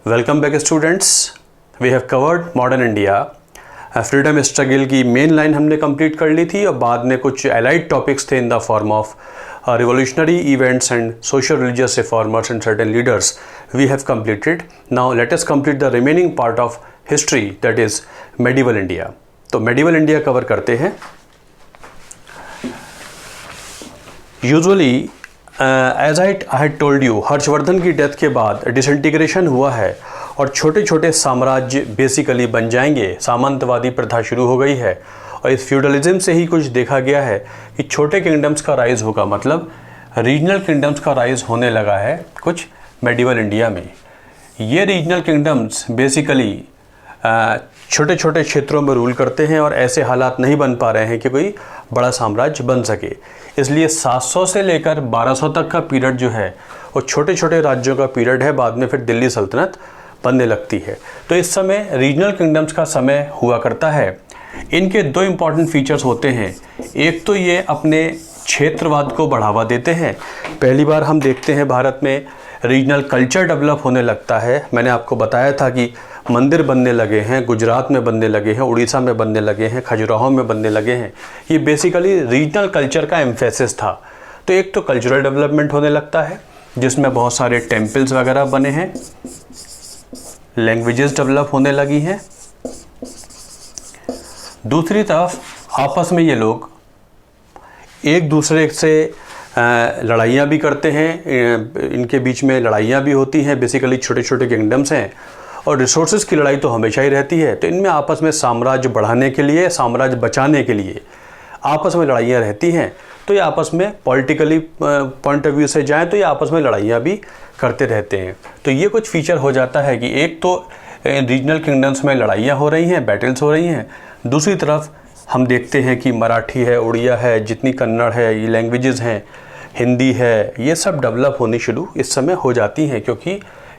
Welcome back students. We have covered modern India. Freedom struggle की main line हमने complete कर ली थी और बाद में कुछ एलाइड टॉपिक्स थे in the form of revolutionary events and social religious reformers and certain leaders we have completed. Now let us complete the remaining part of history, that is medieval India. तो medieval India cover करते हैं। Usually as I had told you, Harshavardhana की death के बाद disintegration हुआ है और छोटे छोटे साम्राज्य बेसिकली बन जाएंगे। सामंतवादी प्रथा शुरू हो गई है और इस फ्यूडलिज्म से ही कुछ देखा गया है कि छोटे किंगडम्स का राइज होगा, मतलब रीजनल किंगडम्स का राइज होने लगा है कुछ मेडिवल इंडिया में। ये रीजनल किंगडम्स बेसिकली छोटे छोटे क्षेत्रों में रूल करते हैं और ऐसे हालात नहीं बन पा रहे हैं कि कोई बड़ा साम्राज्य बन सके। इसलिए 700 से लेकर 1200 तक का पीरियड जो है वो छोटे छोटे राज्यों का पीरियड है। बाद में फिर दिल्ली सल्तनत बनने लगती है। तो इस समय रीजनल किंगडम्स का समय हुआ करता है। इनके दो इम्पॉर्टेंट फीचर्स होते हैं। एक तो ये अपने क्षेत्रवाद को बढ़ावा देते हैं। पहली बार हम देखते हैं भारत में रीजनल कल्चर डेवलप होने लगता है। मैंने आपको बताया था कि मंदिर बनने लगे हैं, गुजरात में बनने लगे हैं, उड़ीसा में बनने लगे हैं, खजुराहो में बनने लगे हैं। ये बेसिकली रीजनल कल्चर का एम्फेसिस था। तो एक तो कल्चरल डेवलपमेंट होने लगता है जिसमें बहुत सारे टेम्पल्स वगैरह बने हैं, लैंग्वेजेस डेवलप होने लगी हैं। दूसरी तरफ आपस में ये लोग एक दूसरे से लड़ाइयाँ भी करते हैं। इनके बीच में लड़ाइयाँ भी होती हैं। बेसिकली छोटे छोटे किंगडम्स हैं और रिसोर्सेज की लड़ाई तो हमेशा ही रहती है। तो इनमें आपस में साम्राज्य बढ़ाने के लिए, साम्राज्य बचाने के लिए आपस में लड़ाइयाँ रहती हैं। तो ये आपस में पॉलिटिकली पॉइंट ऑफ व्यू से जाएं तो ये आपस में लड़ाइयाँ भी करते रहते हैं। तो ये कुछ फीचर हो जाता है कि एक तो रीजनल किंगडम्स में लड़ाइयाँ हो रही हैं, बैटल्स हो रही हैं। दूसरी तरफ हम देखते हैं कि मराठी है, उड़िया है, जितनी कन्नड़ है, ये लैंग्वेजेस हैं, हिंदी है, ये सब डेवलप होनी शुरू इस समय हो जाती हैं क्योंकि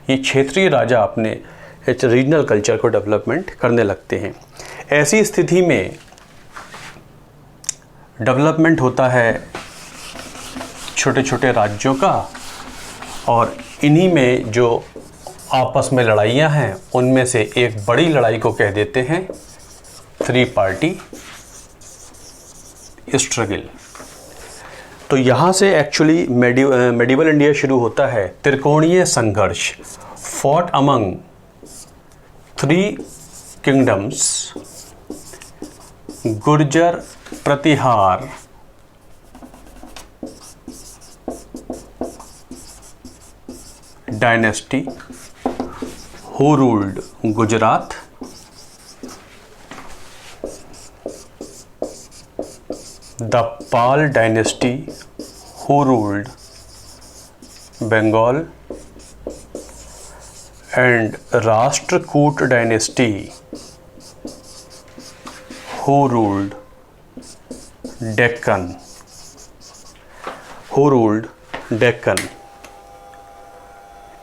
ये क्षेत्रीय राजा अपने रीजनल कल्चर को डेवलपमेंट करने लगते हैं। ऐसी स्थिति में डेवलपमेंट होता है छोटे छोटे राज्यों का और इन्हीं में जो आपस में लड़ाइयाँ हैं उनमें से एक बड़ी लड़ाई को कह देते हैं 3 पार्टी स्ट्रगल। तो यहाँ से एक्चुअली मेडिवल इंडिया शुरू होता है। त्रिकोणीय संघर्ष, fought among 3 kingdoms, Gurjara Pratihara, dynasty who ruled Gujarat, the Pal dynasty who ruled Bengal, and Rashtrakoot dynasty who ruled Deccan.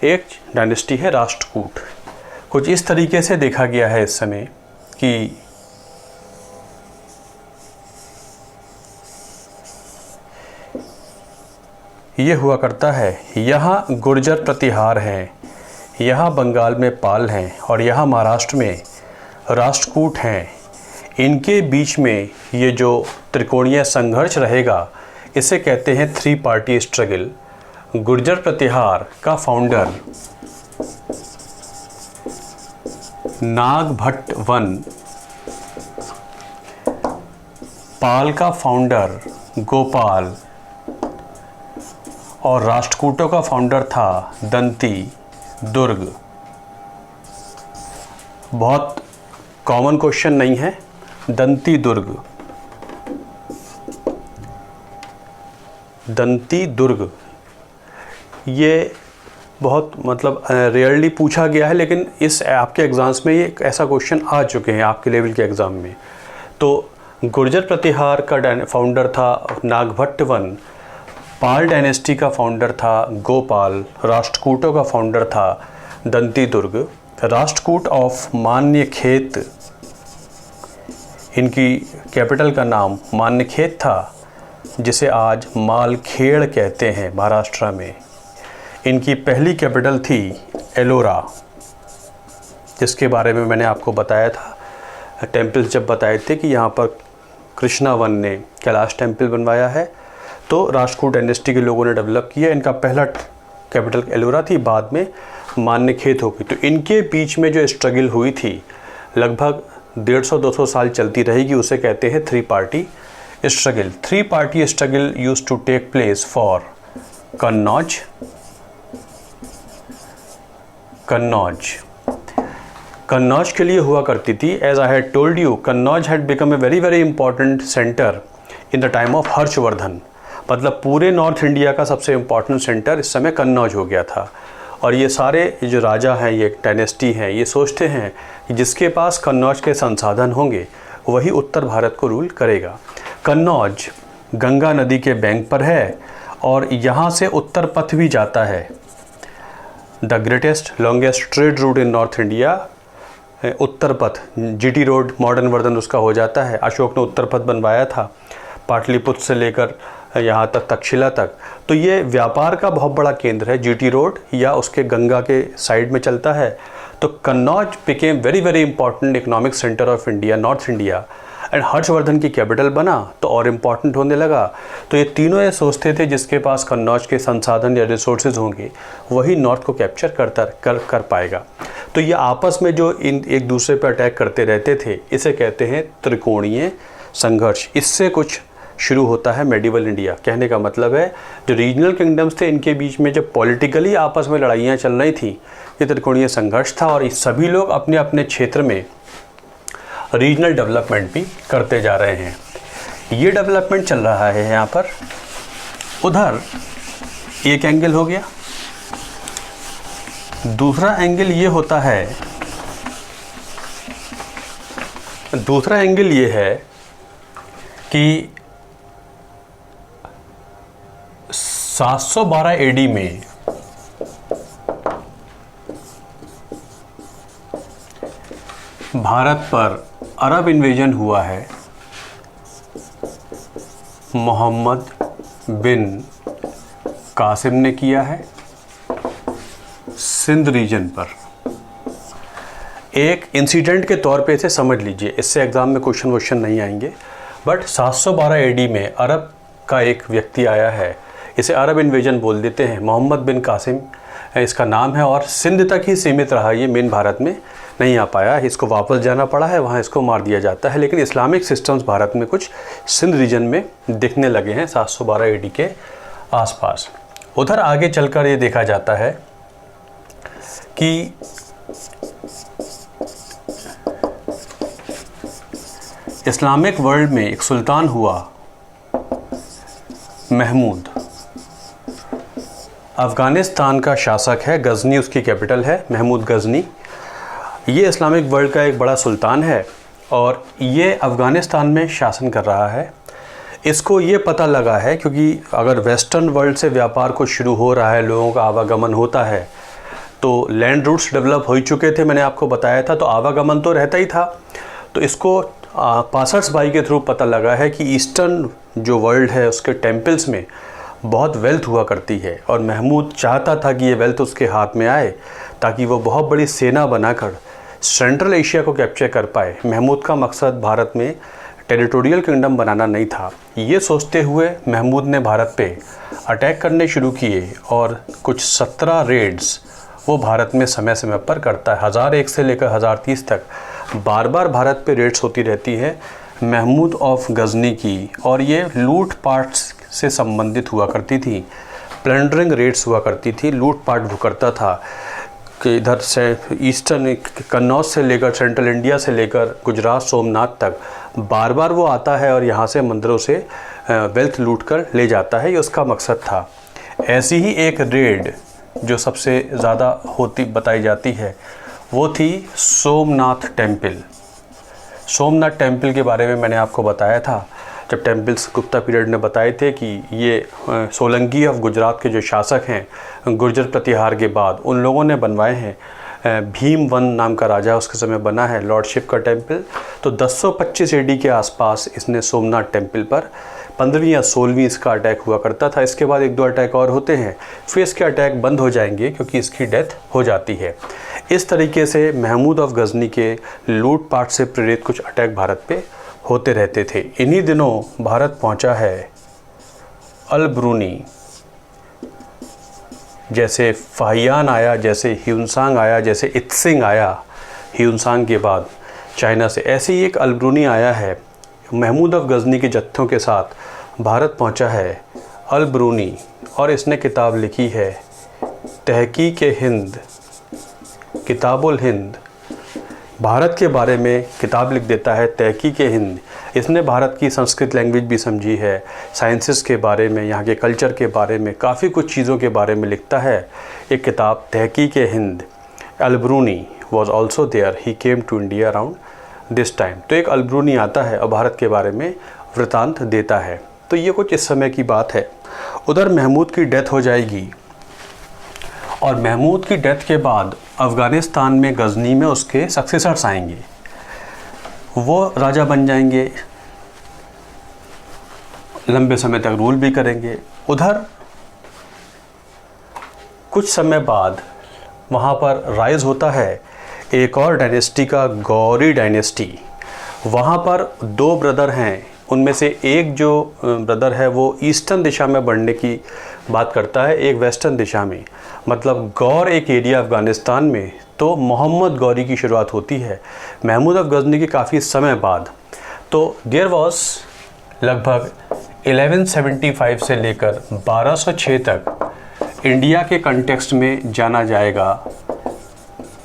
एक डायनेस्टी है राष्ट्रकूट। कुछ इस तरीके से देखा गया है इस समय कि ये हुआ करता है। यहाँ गुर्जर प्रतिहार हैं, यहाँ बंगाल में पाल हैं और यहाँ महाराष्ट्र में राष्ट्रकूट हैं। इनके बीच में ये जो त्रिकोणीय संघर्ष रहेगा इसे कहते हैं 3 पार्टी स्ट्रगल। गुर्जर प्रतिहार का फाउंडर नागभट्ट वन, पाल का फाउंडर गोपाल और राष्ट्रकूटों का फाउंडर था दंती दुर्ग। बहुत कॉमन क्वेश्चन नहीं है। दंती दुर्ग ये बहुत मतलब रेयरली पूछा गया है, लेकिन इस आपके एग्ज़ाम्स में ये ऐसा क्वेश्चन आ चुके हैं आपके लेवल के एग्ज़ाम में। तो गुर्जर प्रतिहार का फाउंडर था नागभट्ट वन, पाल डायनेस्टी का फाउंडर था गोपाल, राष्ट्रकूटों का फाउंडर था दंती दुर्ग। राष्ट्रकूट ऑफ मान्यखेत, इनकी कैपिटल का नाम मान्यखेत था जिसे आज मालखेड़ कहते हैं महाराष्ट्र में। इनकी पहली कैपिटल थी एलोरा। जिसके बारे में मैंने आपको बताया था, टेम्पल्स जब बताए थे कि यहाँ पर कृष्णा वन ने कैलाश टेम्पल बनवाया है, तो राजपूत डायनेस्टी के लोगों ने डेवलप किया। इनका पहला कैपिटल एलोरा थी, बाद में मान्यखेत हो गई। तो इनके बीच में जो स्ट्रगल हुई थी लगभग 150-200 साल चलती रहेगी, उसे कहते हैं three party struggle. Three party struggle used to take place for Kannauj. Kannauj के लिए हुआ करती थी। As I had told you, Kannauj had become a very very important centre in the time of Harshavardhana. मतलब पूरे नॉर्थ इंडिया का सबसे इम्पॉर्टेंट सेंटर इस समय कन्नौज हो गया था। और ये सारे जो राजा हैं, ये डायनेस्टी हैं, ये सोचते हैं कि जिसके पास कन्नौज के संसाधन होंगे वही उत्तर भारत को रूल करेगा। कन्नौज गंगा नदी के बैंक पर है और यहाँ से उत्तर पथ भी जाता है। The greatest longest trade route in North India, Uttar Path, GT road modern version उसका हो जाता है। अशोक ने उत्तर पथ बनवाया था पाटलिपुत्र से लेकर यहाँ तक तक्षशिला तक। तो ये व्यापार का बहुत बड़ा केंद्र है, जीटी रोड या उसके गंगा के साइड में चलता है। तो Kannauj became very very important economic centre of India, north India. And Harshvardhan की कैपिटल बना तो और इम्पॉर्टेंट होने लगा। तो ये तीनों ये सोचते थे जिसके पास कन्नौज के संसाधन या रिसोर्सेज होंगे वही नॉर्थ को कैप्चर कर पाएगा। तो ये आपस में जो इन एक दूसरे पर अटैक करते रहते थे, इसे कहते हैं त्रिकोणीय संघर्ष। इससे कुछ शुरू होता है मेडिवल इंडिया। कहने का मतलब है जो रीजनल किंगडम्स थे इनके बीच में जब पॉलिटिकली आपस में लड़ाइयाँ चल रही थी, ये त्रिकोणीय संघर्ष था। और सभी लोग अपने अपने क्षेत्र में रीजनल डेवलपमेंट भी करते जा रहे हैं। ये डेवलपमेंट चल रहा है यहाँ पर। उधर एक एंगल हो गया। दूसरा एंगल ये होता है, दूसरा एंगल ये है कि 712 एडी में भारत पर अरब इन्वेजन हुआ है मोहम्मद बिन कासिम ने किया है सिंध रीजन पर। एक इंसिडेंट के तौर पे इसे समझ लीजिए, इससे एग्ज़ाम में क्वेश्चन नहीं आएंगे। बट 712 एडी में अरब का एक व्यक्ति आया है, इसे अरब इन्वेजन बोल देते हैं। मोहम्मद बिन कासिम इसका नाम है और सिंध तक ही सीमित रहा, ये मेन भारत में नहीं आ पाया। इसको वापस जाना पड़ा है, वहाँ इसको मार दिया जाता है। लेकिन इस्लामिक सिस्टम्स भारत में कुछ सिंध रीजन में दिखने लगे हैं 712 एडी के आसपास। उधर आगे चलकर ये देखा जाता है कि इस्लामिक वर्ल्ड में एक सुल्तान हुआ महमूद, अफ़गानिस्तान का शासक है, गज़नी उसकी कैपिटल है, महमूद गज़नी। ये इस्लामिक वर्ल्ड का एक बड़ा सुल्तान है और ये अफ़गानिस्तान में शासन कर रहा है। इसको ये पता लगा है क्योंकि अगर वेस्टर्न वर्ल्ड से व्यापार कुछ शुरू हो रहा है, लोगों का आवागमन होता है, तो लैंड रूट्स डेवलप हो चुके थे, मैंने आपको बताया था, तो आवागमन तो रहता ही था। तो इसको पासर्स बाई के थ्रू पता लगा है कि ईस्टर्न जो वर्ल्ड है उसके टेम्पल्स में बहुत वेल्थ हुआ करती है और महमूद चाहता था कि ये वेल्थ उसके हाथ में आए ताकि वो बहुत बड़ी सेना बनाकर सेंट्रल एशिया को कैप्चर कर पाए। महमूद का मकसद भारत में टेरिटोरियल किंगडम बनाना नहीं था। ये सोचते हुए महमूद ने भारत पे अटैक करने शुरू किए और कुछ 17 रेड्स वो भारत में समय समय पर करता है। 1001 से लेकर 1030 तक बार बार भारत पे रेड्स होती रहती है महमूद ऑफ गज़नी की, और ये लूट पाट से संबंधित हुआ करती थी। प्लंडरिंग रेड्स हुआ करती थी, लूट पाट वो करता था कि इधर से ईस्टर्न कन्नौज से लेकर सेंट्रल इंडिया से लेकर गुजरात सोमनाथ तक बार बार वो आता है और यहाँ से मंदिरों से वेल्थ लूट कर ले जाता है। ये उसका मकसद था। ऐसी ही एक रेड जो सबसे ज़्यादा होती बताई जाती है वो थी सोमनाथ टेम्पल। सोमनाथ टेम्पल के बारे में मैंने आपको बताया था जब टेम्पल्स गुप्ता पीरियड ने बताए थे कि ये सोलंकी ऑफ गुजरात के जो शासक हैं गुर्जर प्रतिहार के बाद उन लोगों ने बनवाए हैं। भीमवन नाम का राजा उसके समय बना है लॉर्डशिप का टेम्पल। तो 1025 एडी के आसपास इसने सोमनाथ टेम्पल पर 15वीं या 16वीं इसका अटैक हुआ करता था। इसके बाद 1-2 अटैक और होते हैं, फिर इसके अटैक बंद हो जाएंगे क्योंकि इसकी डेथ हो जाती है। इस तरीके से महमूद ऑफ गजनी के लूटपाट से प्रेरित कुछ अटैक भारत पे होते रहते थे। इन्हीं दिनों भारत पहुंचा है अल ब्रूनी। जैसे फाहियान आया, जैसे ह्यूनसांग आया, इत्सिंग इत्सिंग आया ह्यूनसांग के बाद चाइना से, ऐसे ही एक अल ब्रूनी आया है। महमूद ऑफ गजनी के जत्थों के साथ भारत पहुंचा है अल ब्रूनी और इसने किताब लिखी है तहकीक हिंद, किताबुल हिंद। भारत के बारे में किताब लिख देता है तहकीक हिंद। इसने भारत की संस्कृत लैंग्वेज भी समझी है, साइंसेस के बारे में, यहाँ के कल्चर के बारे में, काफ़ी कुछ चीज़ों के बारे में लिखता है एक किताब Tahqiq Hind. Al Biruni was also there, he came to India around this time. तो एक अल ब्रूनी आता है और भारत के बारे में वृतांत देता है। तो ये कुछ इस समय की बात है। उधर महमूद की डेथ हो जाएगी और महमूद की डेथ के बाद अफ़गानिस्तान में गजनी में उसके सक्सेसर्स आएंगे, वो राजा बन जाएंगे, लंबे समय तक रूल भी करेंगे। उधर कुछ समय बाद वहाँ पर राइज होता है एक और डायनेस्टी का, गौरी डायनेस्टी। वहाँ पर 2 ब्रदर हैं, उनमें से एक जो ब्रदर है वो ईस्टर्न दिशा में बढ़ने की बात करता है, एक वेस्टर्न दिशा में। मतलब गौर एक एरिया अफ़गानिस्तान में, तो मोहम्मद गौरी की शुरुआत होती है महमूद ऑफ गजनी के काफ़ी समय बाद। तो देयर वॉज लगभग 1175 से लेकर 1206 तक इंडिया के कंटेक्स्ट में जाना जाएगा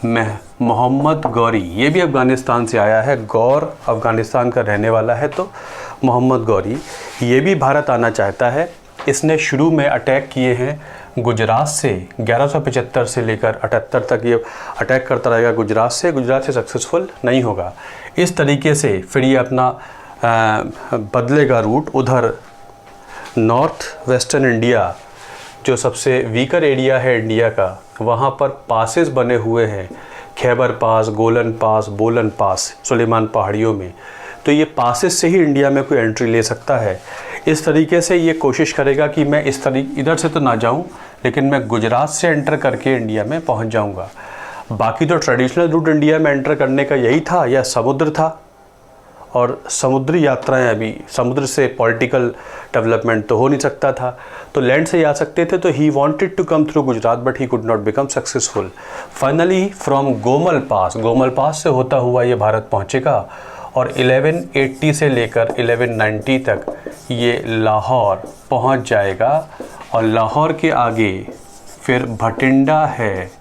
मोहम्मद गौरी। ये भी अफ़गानिस्तान से आया है, गौर अफ़गानिस्तान का रहने वाला है। तो मोहम्मद गौरी ये भी भारत आना चाहता है। इसने शुरू में अटैक किए हैं गुजरात से, 1175 से लेकर 78 तक ये अटैक करता रहेगा गुजरात से सक्सेसफुल नहीं होगा। इस तरीके से फिर ये अपना बदलेगा रूट। उधर नॉर्थ वेस्टर्न इंडिया जो सबसे वीकर एरिया है इंडिया का, वहाँ पर पासेस बने हुए हैं, खैबर पास, गोलन पास, बोलन पास, सुलेमान पहाड़ियों में। तो ये पासेस से ही इंडिया में कोई एंट्री ले सकता है। इस तरीके से ये कोशिश करेगा कि मैं इधर से तो ना जाऊं, लेकिन मैं गुजरात से एंटर करके इंडिया में पहुंच जाऊंगा। बाकी तो ट्रेडिशनल रूट इंडिया में एंटर करने का यही था, या समुद्र था, और समुद्री यात्राएं, अभी समुद्र से पॉलिटिकल डेवलपमेंट तो हो नहीं सकता था, तो लैंड से आ सकते थे। तो he wanted to come through Gujarat but he could not become successful. Finally from Gomal Pass से होता हुआ ये भारत पहुंचेगा और 1180 से लेकर 1190 तक ये लाहौर पहुंच जाएगा। और लाहौर के आगे फिर भटिंडा है,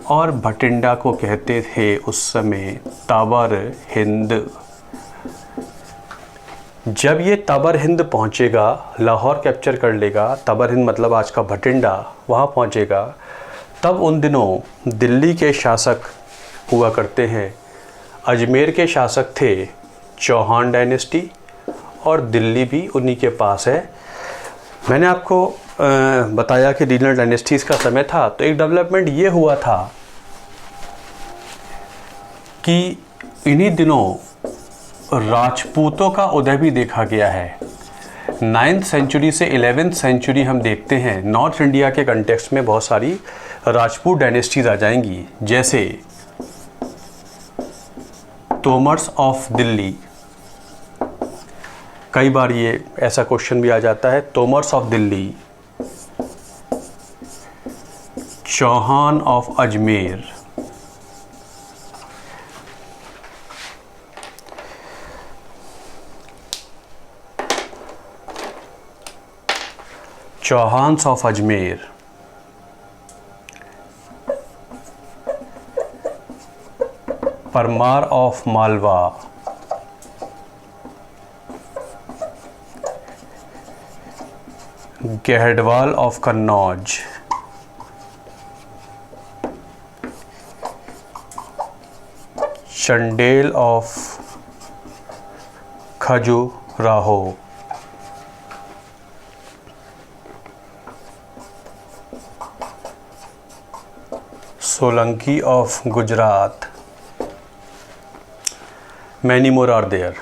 और भटिंडा को कहते थे उस समय ताबर हिंद। जब ये ताबर हिंद पहुंचेगा, लाहौर कैप्चर कर लेगा, ताबर हिंद मतलब आज का भटिंडा, वहाँ पहुंचेगा, तब उन दिनों दिल्ली के शासक हुआ करते हैं, अजमेर के शासक थे चौहान डायनेस्टी, और दिल्ली भी उन्हीं के पास है। मैंने आपको बताया कि रीजनल डायनेस्टीज़ का समय था। तो एक डेवलपमेंट ये हुआ था कि इन्हीं दिनों राजपूतों का उदय भी देखा गया है। 9th सेंचुरी से 11th सेंचुरी हम देखते हैं नॉर्थ इंडिया के कंटेक्स्ट में बहुत सारी राजपूत डायनेस्टीज आ जाएंगी, जैसे तोमर्स ऑफ दिल्ली। कई बार ये ऐसा क्वेश्चन भी आ जाता है, Tomars of Delhi, Chauhan of Ajmer, Chauhans of Ajmer, Parmar of Malwa, Gahadwal of Kannauj, Chandel of Khajuraho, Solanki of Gujarat, many more are there.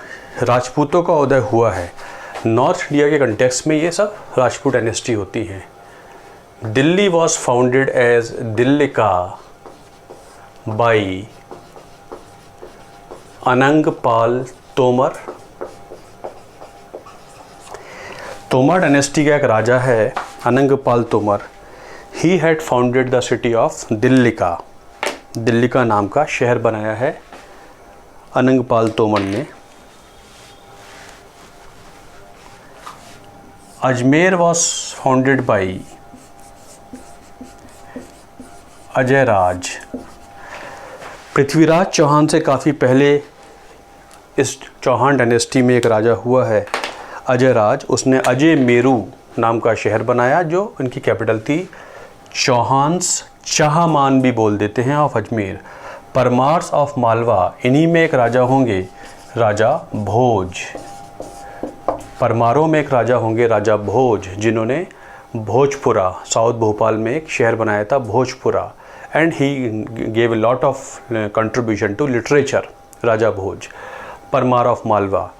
राजपूतों का उदय हुआ है। नॉर्थ इंडिया के कंटेक्स्ट में ये सब राजपूत डायनेस्टी होती हैं। Delhi was founded as Dhillika by Anangpal Tomar. Tomar dynasty का एक राजा है Anangpal Tomar. He had founded the city of Dhillika. Dhillika नाम का शहर बनाया है अनंगपाल तोमर ने। Ajmer was founded by Ajayraj. Prithviraj Chauhan से काफ़ी पहले इस चौहान डायनेस्टी में एक राजा हुआ है अजयराज। उसने अजय मेरू नाम का शहर बनाया जो इनकी कैपिटल थी। चौहान्स चाहमान भी बोल देते हैं ऑफ अजमेर। परमार्स ऑफ मालवा, इन्हीं में एक राजा होंगे राजा भोज। परमारों में एक राजा होंगे राजा भोज, जिन्होंने भोजपुरा साउथ भोपाल में एक शहर बनाया था Bhojpura. And he gave a lot of contribution to literature Raja Bhoj. Parmar of Malwa.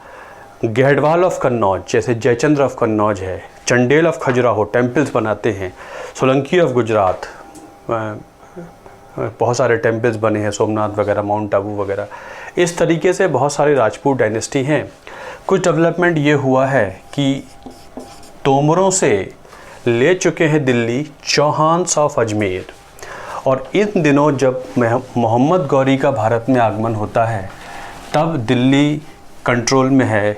Gahadwal of Kannauj, जैसे जयचंद्र ऑफ कन्नौज है। चंडेल ऑफ खजुराहो, टेम्पल्स बनाते हैं। सोलंकी ऑफ गुजरात, बहुत सारे टेम्पल्स बने हैं, सोमनाथ वगैरह, माउंट आबू वगैरह। इस तरीके से बहुत सारी राजपूत डायनेस्टी हैं। कुछ डेवलपमेंट ये हुआ है कि तोमरों से ले चुके हैं दिल्ली चौहान्स ऑफ अजमेर। और इन दिनों जब मोहम्मद गौरी का भारत में आगमन होता है तब दिल्ली कंट्रोल में है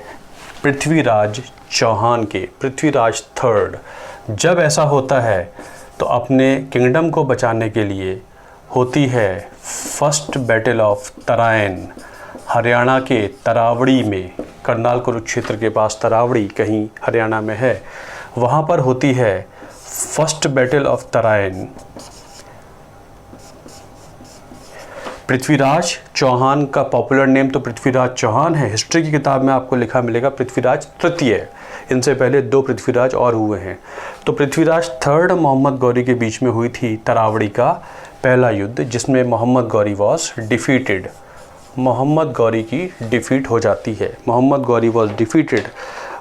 पृथ्वीराज चौहान के, पृथ्वीराज थर्ड। जब ऐसा होता है तो अपने किंगडम को बचाने के लिए होती है first battle of Tarain. Haryana के तरावड़ी में, करनाल कुरुक्षेत्र के पास तरावड़ी कहीं हरियाणा में है, वहाँ पर होती है first battle of Tarain. Prithviraj Chauhan का पॉपुलर नेम तो पृथ्वीराज चौहान है। हिस्ट्री की किताब में आपको लिखा मिलेगा पृथ्वीराज तृतीय। इनसे पहले 2 पृथ्वीराज और हुए हैं। तो पृथ्वीराज थर्ड मोहम्मद गौरी के बीच में हुई थी तरावड़ी का पहला युद्ध, जिसमें मोहम्मद गौरी वॉज डिफीटेड। मोहम्मद गौरी की डिफीट हो जाती है। Muhammad Ghori was defeated,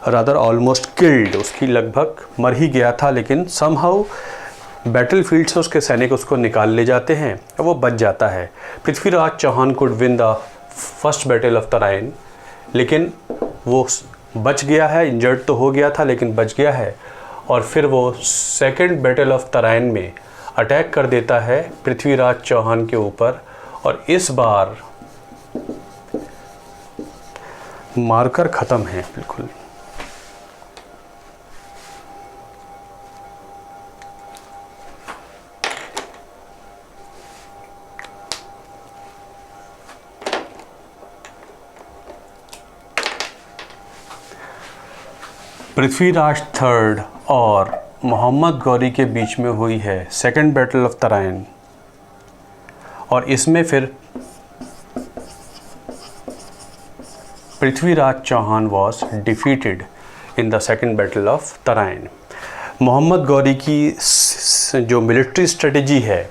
rather almost killed. उसकी लगभग मर ही गया था, लेकिन समहाउ बैटलफील्ड से उसके सैनिक उसको निकाल ले जाते हैं और वो बच जाता है। Prithviraj Chauhan could win the first battle of Tarain, लेकिन वो बच गया है। इंजर्ड तो हो गया था लेकिन बच गया है। और फिर वो सेकंड बैटल ऑफ तराइन में अटैक कर देता है पृथ्वीराज चौहान के ऊपर, और इस बार मारकर ख़त्म है बिल्कुल। पृथ्वीराज थर्ड और मोहम्मद गौरी के बीच में हुई है सेकंड बैटल ऑफ तराइन, और इसमें फिर Prithviraj Chauhan was defeated in the second battle of Tarain. Mohammad Ghori की जो मिलिट्री स्ट्रेटजी है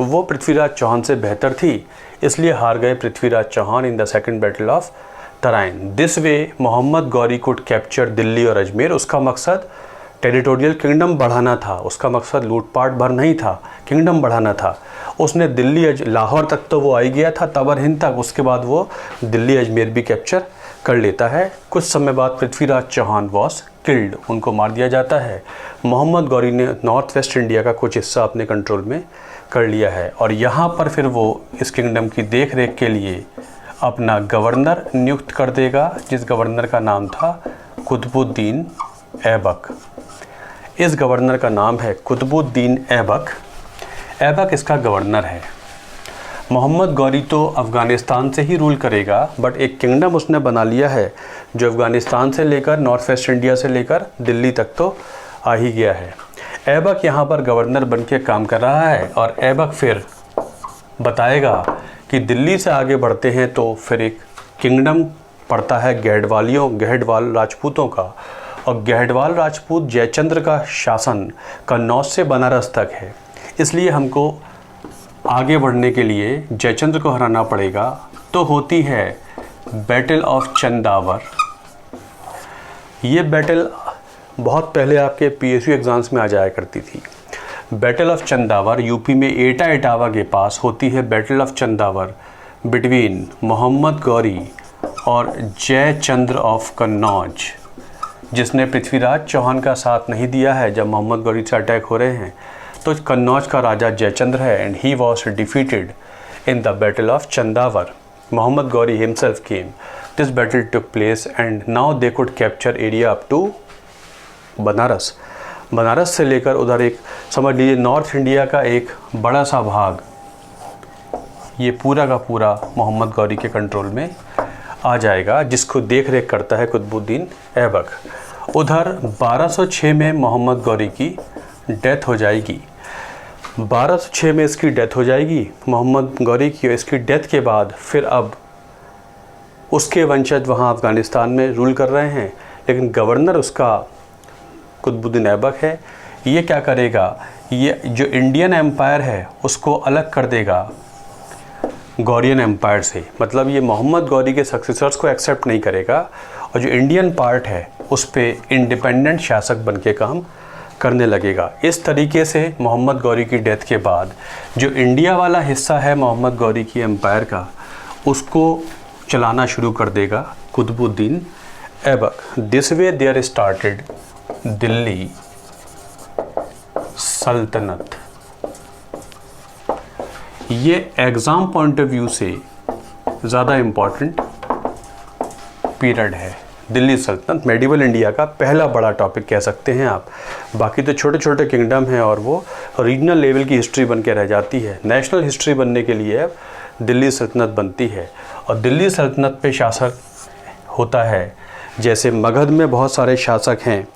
वो पृथ्वीराज चौहान से बेहतर थी, इसलिए हार गए Prithviraj Chauhan in the second battle of Tarain. This way Mohammad Ghori could capture Delhi और अजमेर। उसका मकसद टेरिटोरियल किंगडम बढ़ाना था, उसका मकसद लूटपाट भर नहीं था, किंगडम बढ़ाना था। उसने दिल्ली लाहौर तक तो वो आई गया था, तबर हिंद तक। उसके बाद वो दिल्ली अजमेर भी कैप्चर कर लेता है। कुछ समय बाद पृथ्वीराज चौहान वॉज किल्ड, उनको मार दिया जाता है। मोहम्मद गौरी ने नॉर्थ वेस्ट इंडिया का कुछ हिस्सा अपने कंट्रोल में कर लिया है, और यहाँ पर फिर वो इस किंगडम की देख रेख के लिए अपना गवर्नर नियुक्त कर देगा, जिस गवर्नर का नाम था कुतुबुद्दीन ऐबक। इस गवर्नर का नाम है कुतुबुद्दीन ऐबक। ऐबक इसका गवर्नर है। मोहम्मद गौरी तो अफ़गानिस्तान से ही रूल करेगा, बट एक किंगडम उसने बना लिया है जो अफ़गानिस्तान से लेकर नॉर्थ वेस्ट इंडिया से लेकर दिल्ली तक तो आ ही गया है। ऐबक यहाँ पर गवर्नर बन के काम कर रहा है, और ऐबक फिर बताएगा कि दिल्ली से आगे बढ़ते हैं तो फिर एक किंगडम पड़ता है गहडवाल राजपूतों का, और गहडवाल राजपूत जयचंद्र का शासन कन्नौज से बनारस तक है। इसलिए हमको आगे बढ़ने के लिए जयचंद्र को हराना पड़ेगा। तो होती है बैटल ऑफ चंदावर। ये बैटल बहुत पहले आपके PSU एग्ज़ाम्स में आ जाया करती थी। बैटल ऑफ चंदावर यूपी में एटा इटावा के पास होती है। Battle of Chandawar between Mohammad Ghori और जयचंद्र ऑफ कन्नौज, जिसने पृथ्वीराज चौहान का साथ नहीं दिया है जब मोहम्मद गौरी से अटैक हो रहे हैं। तो कन्नौज का राजा जयचंद्र है and he was defeated in the battle of Chandawar. Mohammad Ghori himself came. This battle took place and now they could capture area up to Banaras. Banaras से लेकर उधर एक समझ लीजिए नॉर्थ इंडिया का एक बड़ा सा भाग, ये पूरा का पूरा मोहम्मद गौरी के कंट्रोल में आ जाएगा, जिसको देख रेख करता है कुतुबुद्दीन ऐबक। उधर 1206 में मोहम्मद गौरी की डेथ हो जाएगी। 1206 में इसकी डेथ हो जाएगी मोहम्मद गौरी की। इसकी डेथ के बाद फिर अब उसके वंशज वहाँ अफ़गानिस्तान में रूल कर रहे हैं, लेकिन गवर्नर उसका कुतुबुद्दीन ऐबक है। ये क्या करेगा, ये जो इंडियन एम्पायर है उसको अलग कर देगा गौरियन एम्पायर से। मतलब ये मोहम्मद गौरी के सक्सेसर्स को एक्सेप्ट नहीं करेगा और जो इंडियन पार्ट है उस पर इंडिपेंडेंट शासक बन के काम करने लगेगा। इस तरीके से मोहम्मद गौरी की डेथ के बाद जो इंडिया वाला हिस्सा है मोहम्मद गौरी की एम्पायर का, उसको चलाना शुरू कर देगा Qutubuddin Aibak. This way there started Delhi Sultanat. ये एग्ज़ाम पॉइंट ऑफ व्यू से ज़्यादा इम्पॉर्टेंट पीरियड है। दिल्ली सल्तनत मेडिवल इंडिया का पहला बड़ा टॉपिक कह सकते हैं आप। बाकी तो छोटे छोटे किंगडम हैं और वो रीजनल लेवल की हिस्ट्री बन के रह जाती है। नेशनल हिस्ट्री बनने के लिए अब दिल्ली सल्तनत बनती है और दिल्ली सल्तनत पे शासक होता है। जैसे मगध में बहुत सारे शासक हैं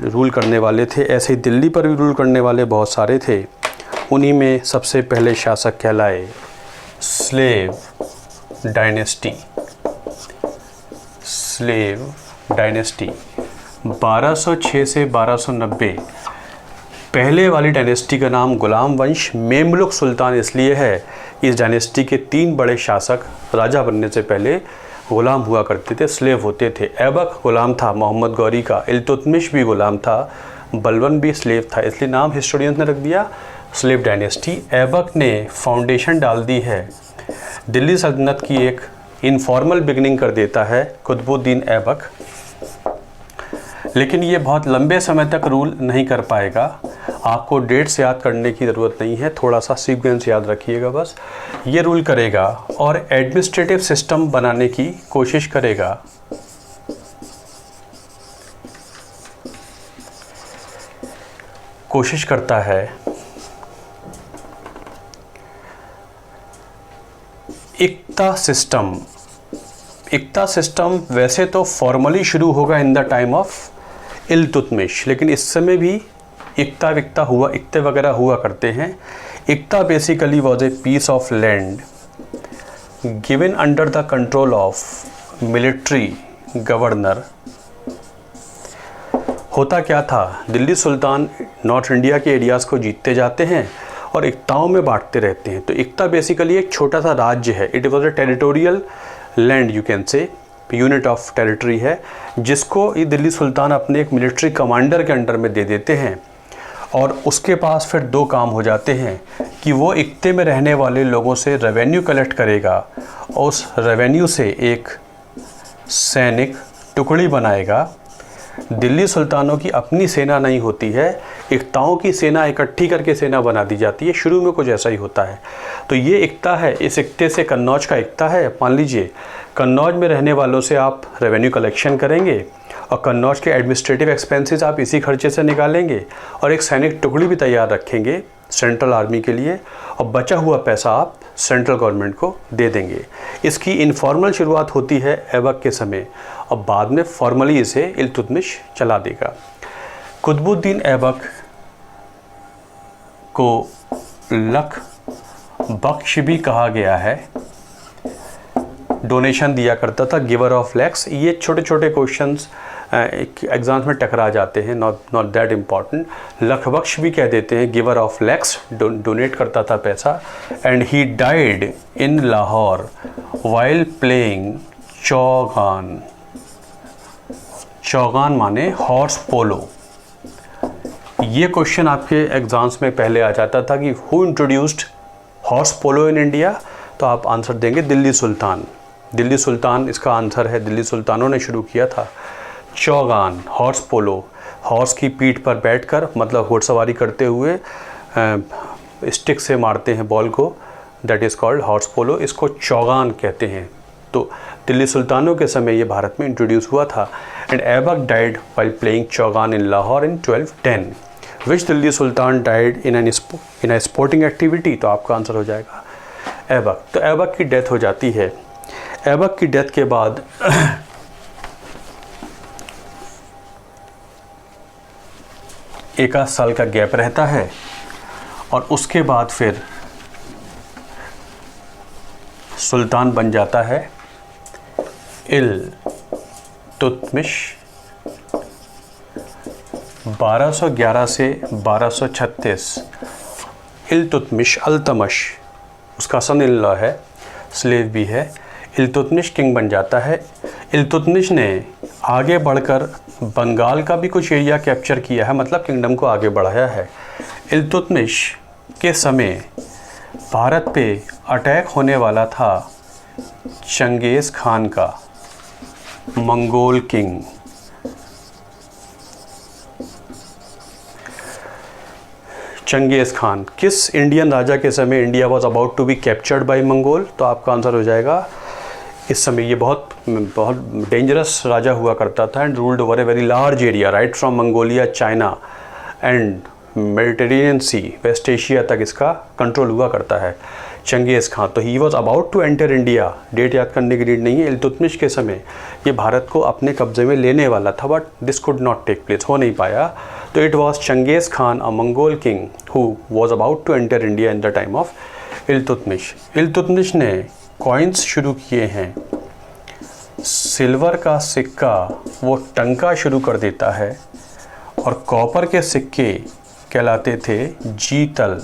रूल करने वाले थे, ऐसे ही दिल्ली पर भी रूल करने वाले बहुत सारे थे। उन्हीं में सबसे पहले शासक कहलाए स्लेव डायनेस्टी। स्लेव डायनेस्टी 1206 से 1290। पहले वाली डायनेस्टी का नाम गुलाम वंश मेमलुक सुल्तान इसलिए है, इस डायनेस्टी के 3 बड़े शासक राजा बनने से पहले गुलाम हुआ करते थे, स्लेव होते थे। ऐबक गुलाम था मोहम्मद गौरी का, इल्तुतमिश भी गुलाम था, बलवन भी स्लेव था, इसलिए नाम हिस्टोरियंस ने रख दिया स्लेव डायनेस्टी। ऐबक ने फाउंडेशन डाल दी है दिल्ली सल्तनत की, एक इनफॉर्मल बिगनिंग कर देता है कुतुबुद्दीन ऐबक। लेकिन ये बहुत लंबे समय तक रूल नहीं कर पाएगा। आपको डेट्स याद करने की ज़रूरत नहीं है, थोड़ा सा सीक्वेंस याद रखिएगा बस। ये रूल करेगा और एडमिनिस्ट्रेटिव सिस्टम बनाने की कोशिश करेगा। कोशिश करता है इक्ता सिस्टम। इक्ता सिस्टम वैसे तो फॉर्मली शुरू होगा इन द टाइम ऑफ इल्तुतमिश, लेकिन इस समय भी इक्ता विक्ता हुआ, इक्ते वगैरह हुआ करते हैं। Iqta basically was a piece of land given under the control of military governor. होता क्या था, दिल्ली सुल्तान नॉर्थ इंडिया के एरियाज़ को जीतते जाते हैं और इक्ताओं में बांटते रहते हैं। तो इक्ता बेसिकली एक छोटा सा राज्य है। It was a territorial land, you can say unit of territory है, जिसको ये दिल्ली सुल्तान अपने एक मिलिट्री कमांडर के अंडर में दे देते हैं। और उसके पास फिर 2 काम हो जाते हैं कि वो इक्ते में रहने वाले लोगों से रेवेन्यू कलेक्ट करेगा और उस रेवेन्यू से एक सैनिक टुकड़ी बनाएगा। दिल्ली सुल्तानों की अपनी सेना नहीं होती है, इक्ताओं की सेना इकट्ठी करके सेना बना दी जाती है। शुरू में कुछ ऐसा ही होता है। तो ये इक्ता है, इस इक्ते से कन्नौज का इक्ता है। मान लीजिए कन्नौज में रहने वालों से आप रेवेन्यू कलेक्शन करेंगे और कन्नौज के एडमिनिस्ट्रेटिव एक्सपेंसेस आप इसी खर्चे से निकालेंगे और एक सैनिक टुकड़ी भी तैयार रखेंगे सेंट्रल आर्मी के लिए और बचा हुआ पैसा आप सेंट्रल गवर्नमेंट को दे देंगे। इसकी इनफॉर्मल शुरुआत होती है ऐबक के समय और बाद में फॉर्मली इसे इल्तुतमिश चला देगा। कुतुबुद्दीन ऐबक को लख बख्श भी कहा गया है, डोनेशन दिया करता था, गिवर ऑफ लैक्स। ये छोटे छोटे क्वेश्चंस एग्जाम्स में टकरा जाते हैं, नॉट दैट इम्पॉर्टेंट। लखबख्श भी कह देते हैं, गिवर ऑफ लैक्स, डोनेट करता था पैसा। And he died in Lahore while playing Chaugan. Chaugan माने हॉर्स पोलो। ये क्वेश्चन आपके एग्जाम्स में पहले आ जाता था कि who introduced horse polo in India, तो आप आंसर देंगे दिल्ली सुल्तान। दिल्ली सुल्तान इसका आंसर है, दिल्ली सुल्तानों ने शुरू किया था। चौगान हॉर्स पोलो, हॉर्स की पीठ पर बैठकर मतलब घुड़सवारी करते हुए स्टिक से मारते हैं बॉल को, दैट इज़ कॉल्ड हॉर्स पोलो, इसको चौगान कहते हैं। तो दिल्ली सुल्तानों के समय ये भारत में इंट्रोड्यूस हुआ था। And Aibak died while playing Chaugan in Lahore in 1210। Which Delhi Sultan died in A sporting activity, तो आपका आंसर हो जाएगा ऐबक। तो ऐबक की डेथ हो जाती है। ऐबक की डेथ के बाद एक आध साल का गैप रहता है और उसके बाद फिर सुल्तान बन जाता है इल्तुतमिश। 1211 से 1236 इल्तुतमिश अल्तमश उसका सन इन लॉ है, स्लेव भी है। इल्तुतमिश किंग बन जाता है। इल्तुतमिश ने आगे बढ़कर बंगाल का भी कुछ एरिया कैप्चर किया है, मतलब किंगडम को आगे बढ़ाया है। इल्तुतमिश के समय भारत पे अटैक होने वाला था चंगेज़ खान का, मंगोल किंग। चंगेज़ खान किस इंडियन राजा के समय India was about to be captured by Mongol, तो आपका आंसर हो जाएगा इस समय ये बहुत डेंजरस राजा हुआ करता था and ruled over a very large area right from Mongolia, China and Mediterranean Sea, West Asia तक इसका कंट्रोल हुआ करता है चंगेज़ खान। तो he was about to enter India, date याद करने की नीड नहीं है। इल्तुतमिश के समय ये भारत को अपने कब्जे में लेने वाला था, but this could not take place, हो नहीं पाया। तो it was Genghis Khan a Mongol king who was about to enter India in the time of Iltutmish. Iltutmish ने कॉइन्स शुरू किए हैं। सिल्वर का सिक्का वो टंका शुरू कर देता है और कॉपर के सिक्के कहलाते थे जीतल।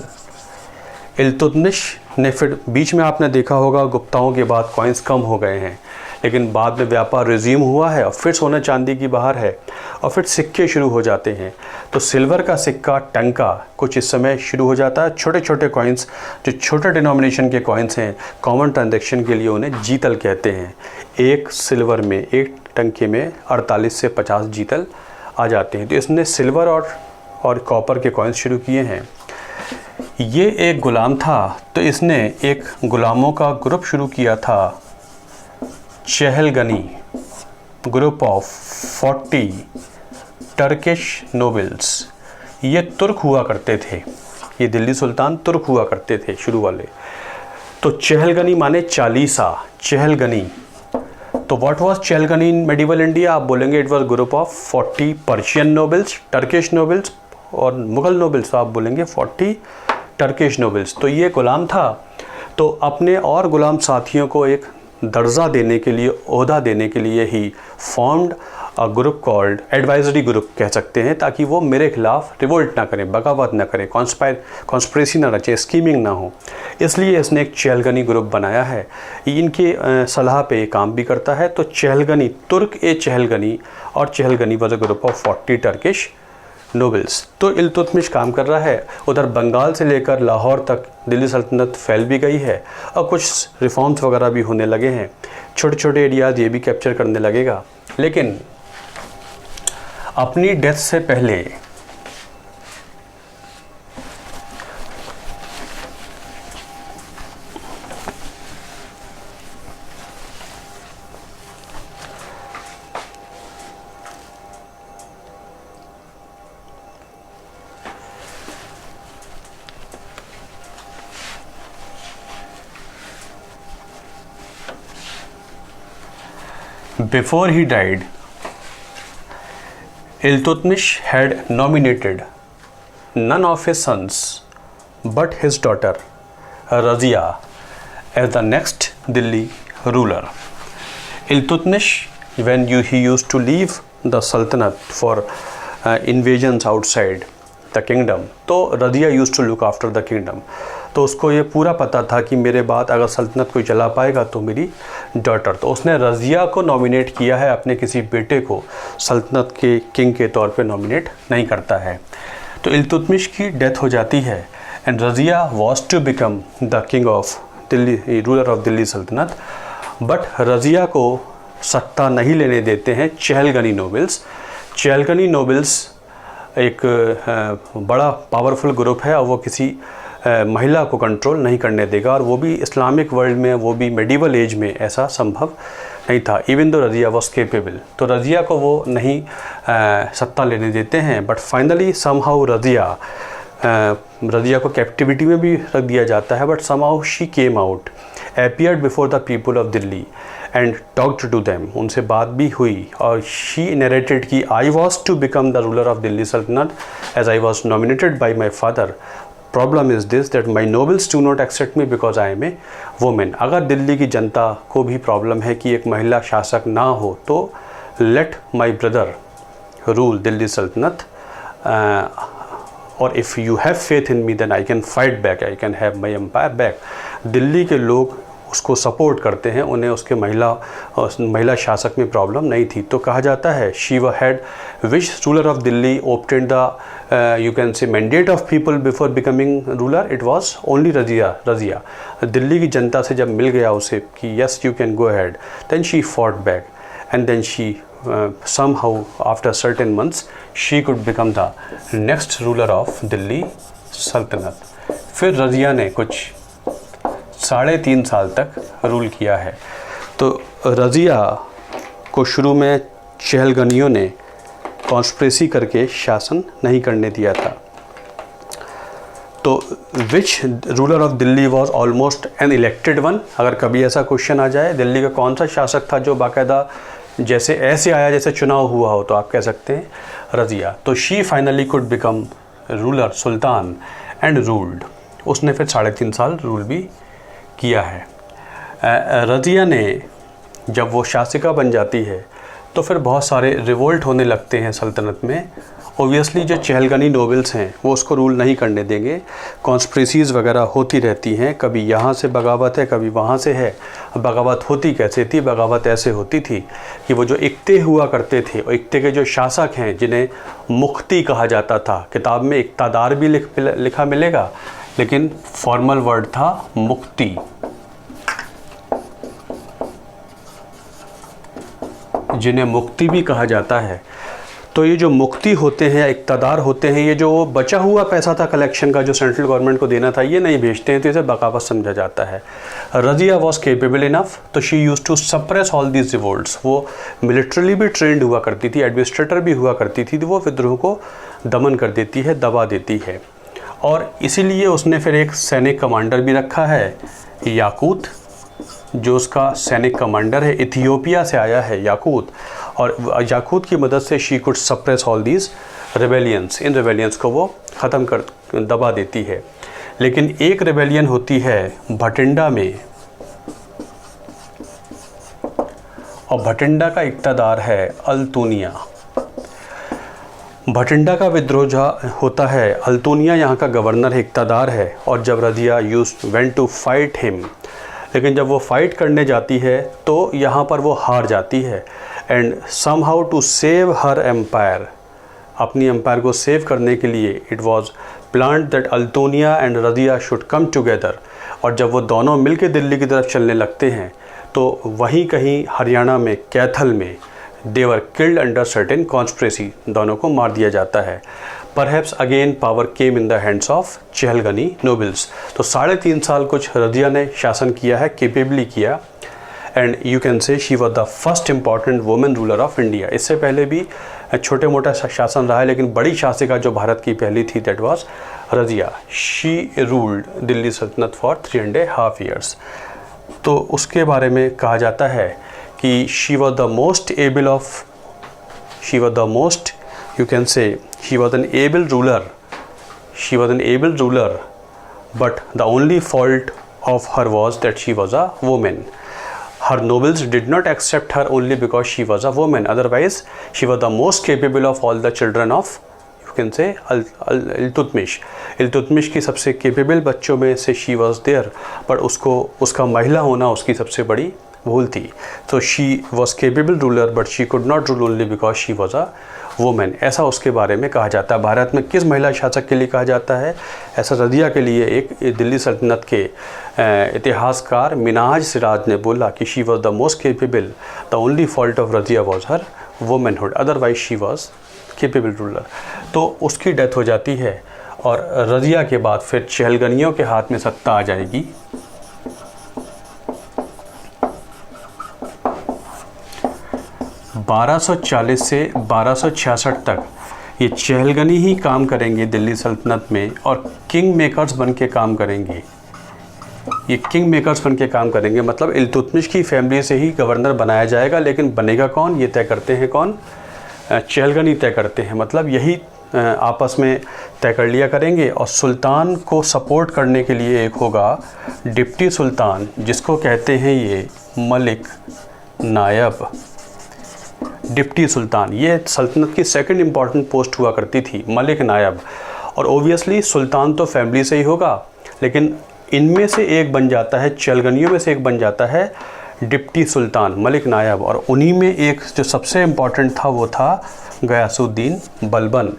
इल्तुतमिश ने फिर बीच में आपने देखा होगा गुप्ताओं के बाद कॉइन्स कम हो गए हैं, लेकिन बाद में व्यापार रिज्यूम हुआ है और फिर सोना चांदी की बहार है और फिर सिक्के शुरू हो जाते हैं। तो सिल्वर का सिक्का टंका कुछ इस समय शुरू हो जाता है। छोटे छोटे कॉइन्स जो छोटे डिनोमिनेशन के कॉइन्स हैं, कॉमन ट्रांजैक्शन के लिए उन्हें जीतल कहते हैं। एक सिल्वर में, एक टंके में 48 से 50 जीतल आ जाते हैं। तो इसने सिल्वर और कॉपर के कॉइन्स शुरू किए हैं। ये एक गुलाम था, तो इसने एक गुलामों का ग्रुप शुरू किया था, चहलगनी, ग्रुप ऑफ 40 टर्किश नोबल्स। ये तुर्क हुआ करते थे, ये दिल्ली सुल्तान तुर्क हुआ करते थे शुरू वाले। तो चहलगनी माने चालीसा, चहलगनी। तो what was Chahalgani in medieval India, आप बोलेंगे it was group of 40 Persian nobles, Turkish nobles, और मुग़ल नोबल्स आप बोलेंगे 40 टर्किश नोबल्स। तो ये गुलाम था, तो अपने और गुलाम साथियों को एक दर्जा देने के लिए, ओहदा देने के लिए he formed a group called advisory group कह सकते हैं, ताकि वो मेरे खिलाफ रिवोल्ट ना करें, बगावत ना करें, कॉन्स्पिरेसी ना रचे, स्कीमिंग ना हो। इसलिए इसने एक चहलगनी ग्रुप बनाया है। इनके सलाह पे काम भी करता है। तो चहलगनी, तुर्क ए चहलगनी, और Chahalgani was a group of 40 Turkish nobles. तो इल्तुतमिश काम कर रहा है। उधर बंगाल से लेकर लाहौर तक दिल्ली सल्तनत फैल भी गई है और कुछ रिफॉर्म्स वगैरह भी होने लगे हैं। छोटे छोटे एरियाज ये भी कैप्चर करने लगेगा। लेकिन अपनी डेथ से पहले before he died, Iltutmish had nominated none of his sons but his daughter Razia as the next Delhi ruler. Iltutmish, when he used to leave the Sultanate for invasions outside the kingdom, तो Razia used to look after the kingdom. तो उसको ये पूरा पता था कि मेरे बाद अगर सल्तनत कोई चला पाएगा तो मेरी डॉटर। तो उसने रज़िया को नॉमिनेट किया है, अपने किसी बेटे को सल्तनत के किंग के तौर पे नॉमिनेट नहीं करता है। तो इल्तुतमिश की डेथ हो जाती है and Razia was to become the king of Delhi, ruler of Delhi Sultanat. But Razia को सत्ता नहीं लेने देते हैं चहलगनी नोबल्स। चहलगनी नोबल्स एक बड़ा पावरफुल ग्रुप है और वो किसी महिला को कंट्रोल नहीं करने देगा, और वो भी इस्लामिक वर्ल्ड में, वो भी मेडिवल एज में ऐसा संभव नहीं था, even though Razia was capable. तो रज़िया को वो नहीं सत्ता लेने देते हैं। बट फाइनली समहाउ रज़िया को कैप्टिविटी में भी रख दिया जाता है, but somehow she came out, appeared before the people of Delhi and talked to them, उनसे बात भी हुई, और she narrated कि I was to become the ruler of Delhi Sultanate as I was nominated by my father. Problem is this that my nobles do not accept me because I am a woman. अगर दिल्ली की जनता को भी problem है कि एक महिला शासक ना हो, तो let my brother rule Delhi सल्तनत, और if you have faith in me then I can fight back, I can have my empire back. Delhi के लोग उसको सपोर्ट करते हैं, उन्हें उसके महिला शासक में प्रॉब्लम नहीं थी। तो कहा जाता है Shiva had which ruler of Delhi obtained the you can say mandate of people before becoming ruler, it was only Razia. Delhi की जनता से जब मिल गया उसे कि yes you can go ahead, then she fought back and then she somehow after certain months she could become the next ruler of Delhi सल्तनत। फिर रज़िया ने कुछ 3.5 साल तक रूल किया है। तो रज़िया को शुरू में चहलगनियों ने कॉन्स्पिरेसी करके शासन नहीं करने दिया था। तो which ruler of Delhi was almost an elected one, अगर कभी ऐसा क्वेश्चन आ जाए दिल्ली का कौन सा शासक था जो बाकायदा जैसे ऐसे आया जैसे चुनाव हुआ हो, तो आप कह सकते हैं रज़िया। तो she finally could become ruler sultan and ruled. उसने फिर 3.5 साल रूल भी किया है। रज़िया ने जब वो शासिका बन जाती है तो फिर बहुत सारे रिवोल्ट होने लगते हैं सल्तनत में। ओबियसली जो चहलगनी नोबल्स हैं वो उसको रूल नहीं करने देंगे, कॉन्स्पिरेसीज़ वगैरह होती रहती हैं, कभी यहाँ से बगावत है कभी वहाँ से है। बगावत होती कैसे थी? बगावत ऐसे होती थी कि वो जो इक्ते हुआ करते थे, और इक्ते के जो शासक हैं जिन्हें मुख्ती कहा जाता था, किताब में इक्तादार भी लिखा मिलेगा लेकिन फॉर्मल वर्ड था मुक्ति, जिन्हें मुक्ति भी कहा जाता है। तो ये जो मुक्ति होते हैं, इक्तदार होते हैं, ये जो बचा हुआ पैसा था कलेक्शन का जो सेंट्रल गवर्नमेंट को देना था, ये नहीं भेजते हैं, तो इसे बगावत समझा जाता है। रज़िया वॉज केपेबल इनफ, तो she use to suppress all these revolts. वो मिलिट्रली भी ट्रेंड हुआ करती थी, एडमिनिस्ट्रेटर भी हुआ करती थी, तो वो विद्रोह को दमन कर देती है, दबा देती है। और इसीलिए उसने फिर एक सैनिक कमांडर भी रखा है, याकूत, जो उसका सैनिक कमांडर है। इथियोपिया से आया है याकूत, और याकूत की मदद से she could suppress all these rebellions, in rebellions को वो ख़त्म कर दबा देती है। लेकिन एक रिबेलियन होती है भटिंडा में, और भटिंडा का इक़्तिदार है अल्तूनिया। भटिंडा का विद्रोह जहाँ होता है, अल्तूनिया यहाँ का गवर्नर है, इक़्तिदार है, और जब Razia went to fight him, लेकिन जब वो फाइट करने जाती है तो यहाँ पर वो हार जाती है। And somehow to save her empire, अपनी एम्पायर को सेव करने के लिए it was planned that Altunia and Razia should come together. और जब वो दोनों मिलकर दिल्ली की तरफ चलने लगते हैं तो वहीं कहीं हरियाणा में कैथल में they were killed under certain conspiracy, दोनों को मार दिया जाता है। Perhaps again power came in the hands of Chahalgani nobles. तो 3.5 साल कुछ रज़िया ने शासन किया है, केपेबली किया, and you can say she was the first important women ruler of India. इससे पहले भी छोटे मोटा शासन रहा है, लेकिन बड़ी शासिका जो भारत की पहली थी that was Razia. She ruled Delhi सल्तनत फॉर 3.5 years। तो उसके बारे में कहा जाता है कि she was the most able of, she was the most, you can say she was an able ruler, she was an able ruler, but the only fault of her was that she was a woman. Her nobles did not accept her only because she was a woman, otherwise she was the most capable of all the children of, you किनसे, इल्तुतमिश की सबसे capable बच्चों में से she was there, पर उसका महिला होना उसकी सबसे बड़ी भूल थी। तो she was capable ruler but she could not rule only because she was a women, ऐसा उसके बारे में कहा जाता है। भारत में किस महिला शासक के लिए कहा जाता है, ऐसा रज़िया के लिए एक दिल्ली सल्तनत के इतिहासकार मिनहाज सिराज ने बोला कि she was the most capable, the only fault of Razia was her womanhood, otherwise she was capable ruler. तो उसकी डेथ हो जाती है और रज़िया के बाद फिर चहलगनियों के हाथ में सत्ता आ जाएगी। बारह सौ 40 से 1266 तक ये चहलगनी ही काम करेंगे दिल्ली सल्तनत में और किंग मेकर्स बन के काम करेंगे। ये किंग मेकर्स बन के काम करेंगे मतलब इल्तुतमिश की फैमिली से ही गवर्नर बनाया जाएगा, लेकिन बनेगा कौन ये तय करते हैं कौन, चहलगनी तय करते हैं। मतलब यही आपस में तय कर लिया करेंगे। और सुल्तान को सपोर्ट करने के लिए एक होगा डिप्टी सुल्तान, जिसको कहते हैं ये मलिक नायब। डिप्टी सुल्तान ये सल्तनत की सेकंड इम्पॉर्टेंट पोस्ट हुआ करती थी, मलिक नायब। और ओबियसली सुल्तान तो फैमिली से ही होगा, लेकिन इनमें से एक बन जाता है, चहलगनियों में से एक बन जाता है डिप्टी सुल्तान, मलिक नायब। और उन्हीं में एक जो सबसे इम्पॉर्टेंट था वो था गयासुद्दीन बलबन।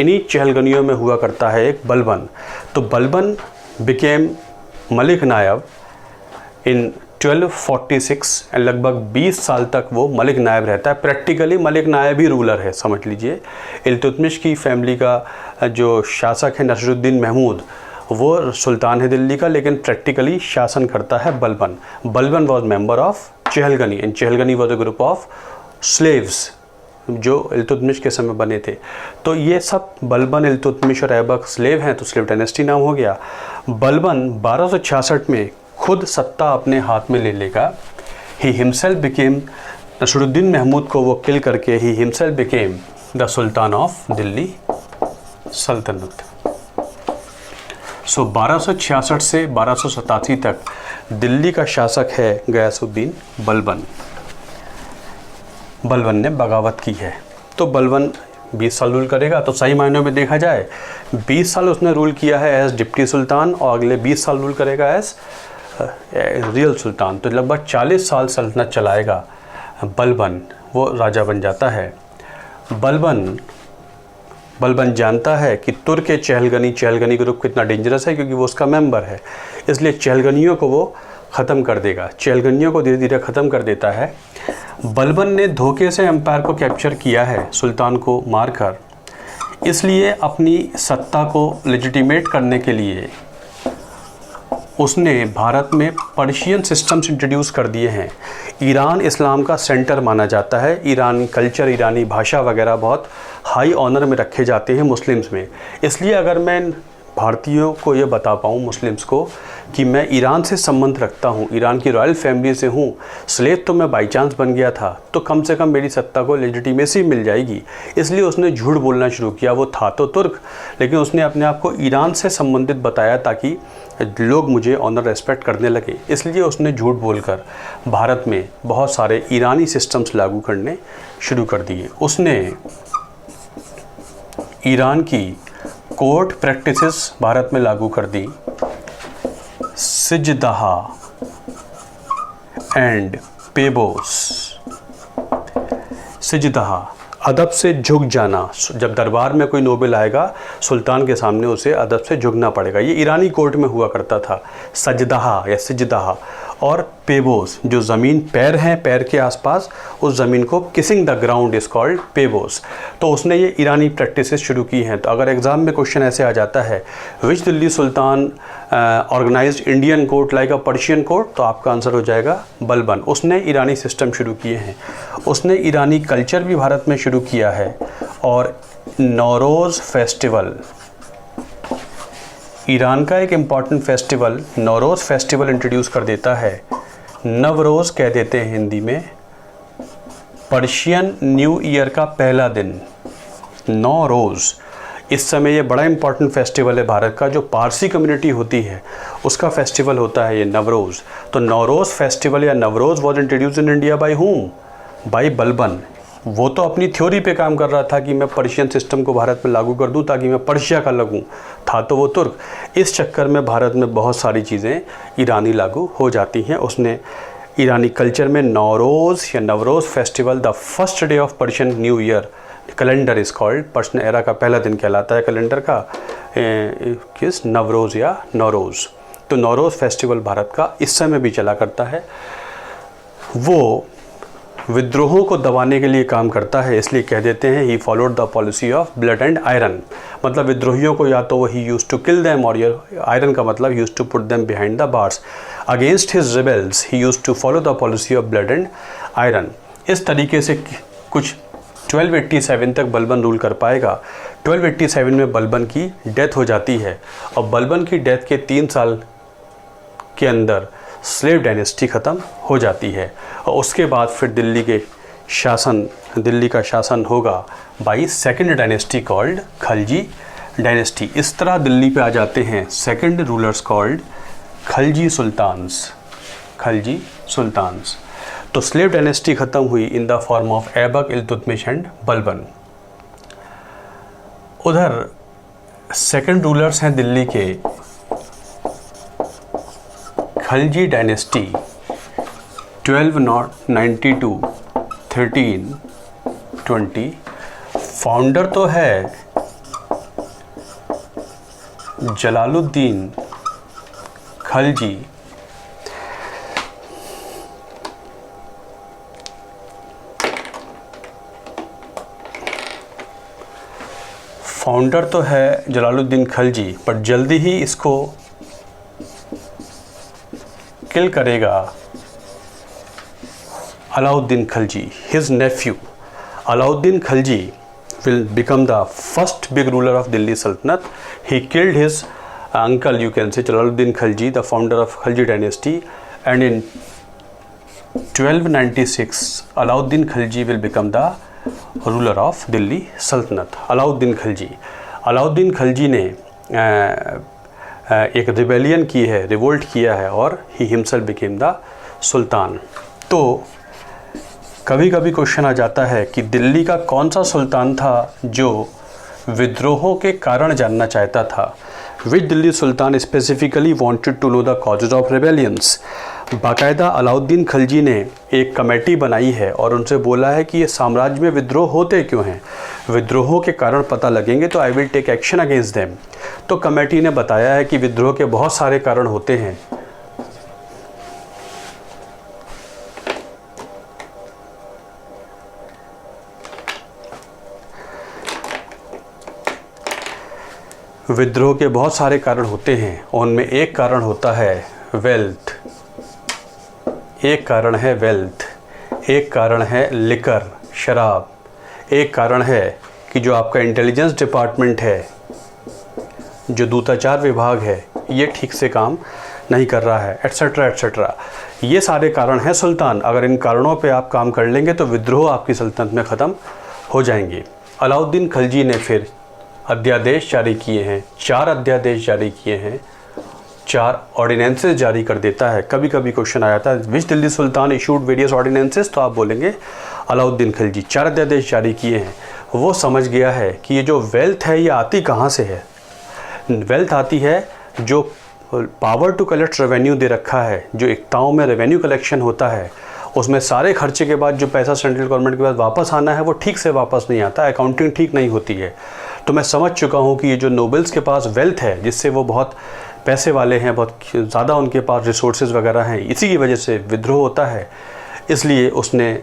इन्हीं चहलगनियों में हुआ करता है एक बलबन। तो बलबन बिकेम मलिक नायब इन 1246 एंड लगभग 20 साल तक वो मलिक नायब रहता है। प्रैक्टिकली मलिक नायब ही रूलर है, समझ लीजिए। इल्तुतमिश की फैमिली का जो शासक है नसरुद्दीन महमूद, वो सुल्तान है दिल्ली का, लेकिन प्रैक्टिकली शासन करता है Balban. Balban was member of Chahalgani and Chahalgani was a group of slaves जो इल्तुतमिश के समय बने थे। तो ये सब बलबन, इल्तुतमिश और ऐबक स्लेव हैं, तो स्लेव डायनेस्टी नाम हो गया। बलबन 1266 में खुद सत्ता अपने हाथ में ले लेगा। He himself became, Nasiruddin Mahmud को वो किल करके he himself became the sultan of Delhi Sultanat. So 1266 से 1287 तक दिल्ली का शासक है गयासुद्दीन बलबन। बलबन ने बगावत की है, तो बलबन 20 साल रूल करेगा। तो सही मायनों में देखा जाए 20 साल उसने रूल किया है एज डिप्टी सुल्तान और अगले 20 साल रूल करेगा एज रियल सुल्तान। तो लगभग 40 साल सल्तनत चलाएगा बलबन, वो राजा बन जाता है। बलबन जानता है कि तुर्क चहलगनी ग्रुप कितना डेंजरस है, क्योंकि वो उसका मेंबर है, इसलिए चहलगनियों को वो ख़त्म कर देगा। चहलगनियों को धीरे धीरे ख़त्म कर देता है। बलबन ने धोखे से एम्पायर को कैप्चर किया है, सुल्तान को मारकर, इसलिए अपनी सत्ता को लेजिटिमेट करने के लिए उसने भारत में पर्शियन सिस्टम्स इंट्रोड्यूस कर दिए हैं। ईरान इस्लाम का सेंटर माना जाता है। ईरानी कल्चर, ईरानी भाषा वगैरह बहुत हाई ऑनर में रखे जाते हैं मुस्लिम्स में। इसलिए अगर मैं भारतीयों को ये बता पाऊँ, मुस्लिम्स को, कि मैं ईरान से संबंध रखता हूँ, ईरान की रॉयल फैमिली से हूँ, स्लेव तो मैं बाई चांस बन गया था, तो कम से कम मेरी सत्ता को लेजिटिमेसी मिल जाएगी। इसलिए उसने झूठ बोलना शुरू किया। वो था तो तुर्क, लेकिन उसने अपने आप को ईरान से संबंधित बताया ताकि लोग मुझे ऑनर रेस्पेक्ट करने लगे। इसलिए उसने झूठ बोलकर भारत में बहुत सारे ईरानी सिस्टम्स लागू करने शुरू कर दिए। उसने ईरान की कोर्ट प्रैक्टिसेस भारत में लागू कर दी। सिजदहा एंड पेबोस। सिजदहा, अदब से झुक जाना। जब दरबार में कोई नोबेल आएगा, सुल्तान के सामने उसे अदब से झुकना पड़ेगा। ये ईरानी कोर्ट में हुआ करता था। सजदहा या सिजदहा। और पेबोस, जो ज़मीन पैर हैं, पैर के आसपास, उस ज़मीन को kissing the ground is called paibos. तो उसने ये ईरानी प्रैक्टिसेस शुरू की हैं। तो अगर एग्ज़ाम में क्वेश्चन ऐसे आ जाता है, which Delhi sultan organized Indian court like a Persian court, तो आपका आंसर हो जाएगा बलबन। उसने ईरानी सिस्टम शुरू किए हैं। उसने ईरानी कल्चर भी भारत में शुरू किया है। और नौरोज़ फेस्टिवल, ईरान का एक important festival Nauroz festival introduce कर देता है। नवरोज़ कह देते हैं हिंदी में। पर्शियन न्यू ईयर का पहला दिन नौरोज़। इस समय ये बड़ा इम्पॉर्टेंट फेस्टिवल है भारत का। जो पारसी कम्युनिटी होती है उसका फेस्टिवल होता है ये नवरोज़। तो नौरोज़ फेस्टिवल या Navroz was introduce in India by whom? By Balban. वो तो अपनी थ्योरी पे काम कर रहा था कि मैं पर्शियन सिस्टम को भारत में लागू कर दूं ताकि मैं पर्शिया का लगूं, था तो वो तुर्क। इस चक्कर में भारत में बहुत सारी चीज़ें ईरानी लागू हो जाती हैं। उसने ईरानी कल्चर में नौरोज़ या Navroz festival, the first day of Persian new year calendar is called, Persian era का पहला दिन कहलाता है कैलेंडर का किस नवरोज़ या नौरोज़। तो नौरोज़ फेस्टिवल भारत का इस समय भी चला करता है। वो विद्रोहों को दबाने के लिए काम करता है, इसलिए कह देते हैं he followed the policy of blood and iron. मतलब विद्रोहियों को या तो वही यूज टू किल देम, और आयरन का मतलब use to put them behind the bars. Against his rebels he use to follow the policy of blood and iron. इस तरीके से कुछ 1287 तक बलबन रूल कर पाएगा। 1287 में बलबन की डेथ हो जाती है, और बलबन की डेथ के 3 साल के अंदर स्लेव डायनेस्टी ख़त्म हो जाती है। और उसके बाद फिर दिल्ली का शासन होगा by second dynasty called Khalji dynasty. इस तरह दिल्ली पे आ जाते हैं second rulers called Khalji sultans. तो स्लेव डायनेस्टी ख़त्म हुई in the form of Aibak, Iltutmish and Balban. उधर सेकंड रूलर्स हैं दिल्ली के खलजी डायनेस्टी 1292 1320। फाउंडर तो है जलालुद्दीन खलजी। फाउंडर तो है जलालुद्दीन खलजी, पर जल्दी ही इसको किल करेगा Alauddin Khalji. His Neiphiu Alauddin Khalji will become the first big ruler of Delhi Sultanate. He killed his uncle, you can say, Jalaluddin Khalji, the founder of Khalji dynasty, and in 1296 Alauddin Khalji will become the ruler of Delhi Sultanate. Alauddin Khalji ने एक rebellion की है, revolt किया है, और ही himself became the सुल्तान। तो कभी कभी क्वेश्चन आ जाता है कि दिल्ली का कौन सा सुल्तान था जो विद्रोहों के कारण जानना चाहता था। Which Delhi sultan specifically wanted to know the causes of rebellions. बाकायदा अलाउद्दीन खलजी ने एक कमेटी बनाई है और उनसे बोला है कि ये साम्राज्य में विद्रोह होते क्यों हैं, विद्रोहों के कारण पता लगेंगे तो I will take action against them. तो कमेटी ने बताया है कि विद्रोह के बहुत सारे कारण होते हैं। विद्रोह के बहुत सारे कारण होते हैं, उनमें एक कारण होता है वेल्थ, एक कारण है वेल्थ, एक कारण है लिकर, शराब, एक कारण है कि जो आपका इंटेलिजेंस डिपार्टमेंट है, जो दूताचार विभाग है, ये ठीक से काम नहीं कर रहा है, एट्सेट्रा एट्सेट्रा। ये सारे कारण हैं सुल्तान। अगर इन कारणों पे आप काम कर लेंगे तो विद्रोह आपकी सल्तनत में ख़त्म हो जाएंगे। अलाउद्दीन खलजी ने फिर अध्यादेश जारी किए हैं, 4 अध्यादेश जारी किए हैं, 4 ऑर्डिनेंसेस जारी कर देता है। कभी कभी क्वेश्चन आया था which Delhi Sultan issued various ordinances, तो आप बोलेंगे अलाउद्दीन खलजी। 4 अध्यादेश जारी किए हैं। वो समझ गया है कि ये जो वेल्थ है ये आती कहाँ से है। वेल्थ आती है जो पावर टू कलेक्ट रेवेन्यू दे रखा है, जो एकताओं में रेवेन्यू कलेक्शन होता है, उसमें सारे खर्चे के बाद जो पैसा सेंट्रल गवर्नमेंट के पास वापस आना है वो ठीक से वापस नहीं आता, अकाउंटिंग ठीक नहीं होती है। तो मैं समझ चुका हूँ कि ये जो नोबल्स के पास वेल्थ है, जिससे वो बहुत पैसे वाले हैं, बहुत ज़्यादा उनके पास रिसोर्सेज वगैरह हैं, इसी की वजह से विद्रोह होता है। इसलिए उसने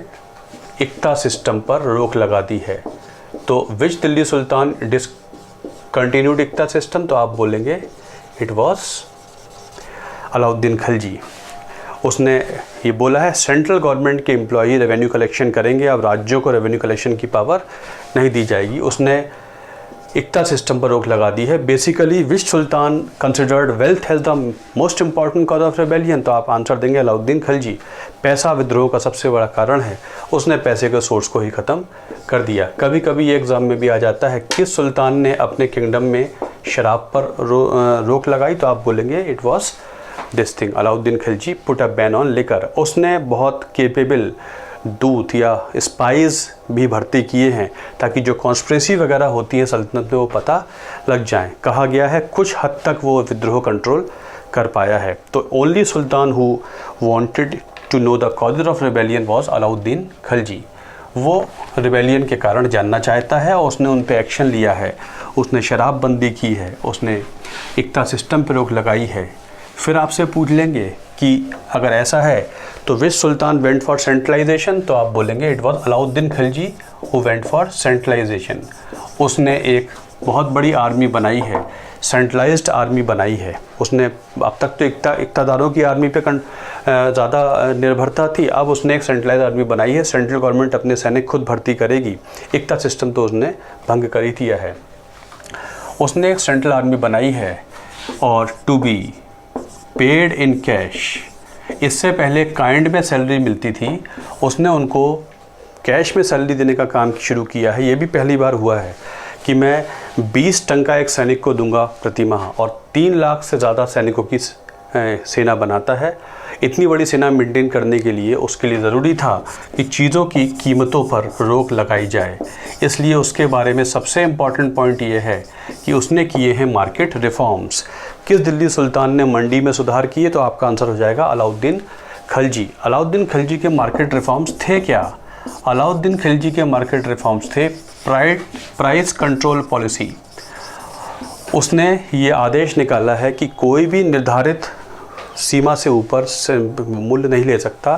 इक्ता सिस्टम पर रोक लगा दी है। तो विच दिल्ली सुल्तान डिसकंटिन्यूड इक्ता सिस्टम, तो आप बोलेंगे इट वॉज अलाउद्दीन खलजी। उसने ये बोला है सेंट्रल गवर्नमेंट के एम्प्लॉई रेवेन्यू कलेक्शन करेंगे, अब राज्यों को रेवेन्यू कलेक्शन की पावर नहीं दी जाएगी। उसने इक्ता सिस्टम पर रोक लगा दी है। Basically which sultan considered wealth as the most important cause of rebellion, तो आप आंसर देंगे अलाउद्दीन खलजी। पैसा विद्रोह का सबसे बड़ा कारण है, उसने पैसे के सोर्स को ही ख़त्म कर दिया। कभी कभी ये एग्ज़ाम में भी आ जाता है किस सुल्तान ने अपने किंगडम में शराब पर रोक लगाई, तो आप बोलेंगे it was this thing, Alauddin Khalji put a ban on liquor. उसने बहुत केपेबल दूत या स्पाइस भी भर्ती किए हैं ताकि जो कॉन्स्पिरेसी वगैरह होती है सल्तनत में वो पता लग जाए। कहा गया है कुछ हद तक वो विद्रोह कंट्रोल कर पाया है। तो only sultan who wanted to know the causes of rebellion was Alauddin Khilji. वो रिबेलियन के कारण जानना चाहता है और उसने उन पे एक्शन लिया है। उसने शराबबंदी की है, उसने इक्ता सिस्टम पर रोक लगाई है। फिर आपसे पूछ लेंगे कि अगर ऐसा है तो which sultan went for centralisation, तो आप बोलेंगे it was Alauddin Khilji who went for centralisation. उसने एक बहुत बड़ी आर्मी बनाई है, सेंट्रलाइज्ड आर्मी बनाई है उसने। अब तक तो इक्तादारों की आर्मी पे ज़्यादा निर्भरता थी, अब उसने एक सेंट्रलाइज्ड आर्मी बनाई है। सेंट्रल गवर्नमेंट अपने सैनिक खुद भर्ती करेगी। इक्ता सिस्टम तो उसने भंग कर ही दिया है। उसने एक सेंट्रल आर्मी बनाई है और to be paid in cash. इससे पहले काइंड में सैलरी मिलती थी, उसने उनको कैश में सैलरी देने का काम शुरू किया है। ये भी पहली बार हुआ है कि मैं 20 टंका एक सैनिक को दूंगा प्रति माह, और 3 लाख से ज़्यादा सैनिकों की सेना बनाता है। इतनी बड़ी सेना मेंटेन करने के लिए उसके लिए ज़रूरी था कि चीज़ों की कीमतों पर रोक लगाई जाए। इसलिए उसके बारे में सबसे इम्पॉर्टेंट पॉइंट ये है कि उसने किए हैं मार्केट रिफॉर्म्स। किस दिल्ली सुल्तान ने मंडी में सुधार किए, तो आपका आंसर हो जाएगा अलाउद्दीन खिलजी। अलाउद्दीन खिलजी के मार्केट रिफॉर्म्स थे क्या? अलाउद्दीन खिलजी के मार्केट रिफॉर्म्स थे प्राइस कंट्रोल पॉलिसी। उसने ये आदेश निकाला है कि कोई भी निर्धारित सीमा से ऊपर से मूल्य नहीं ले सकता।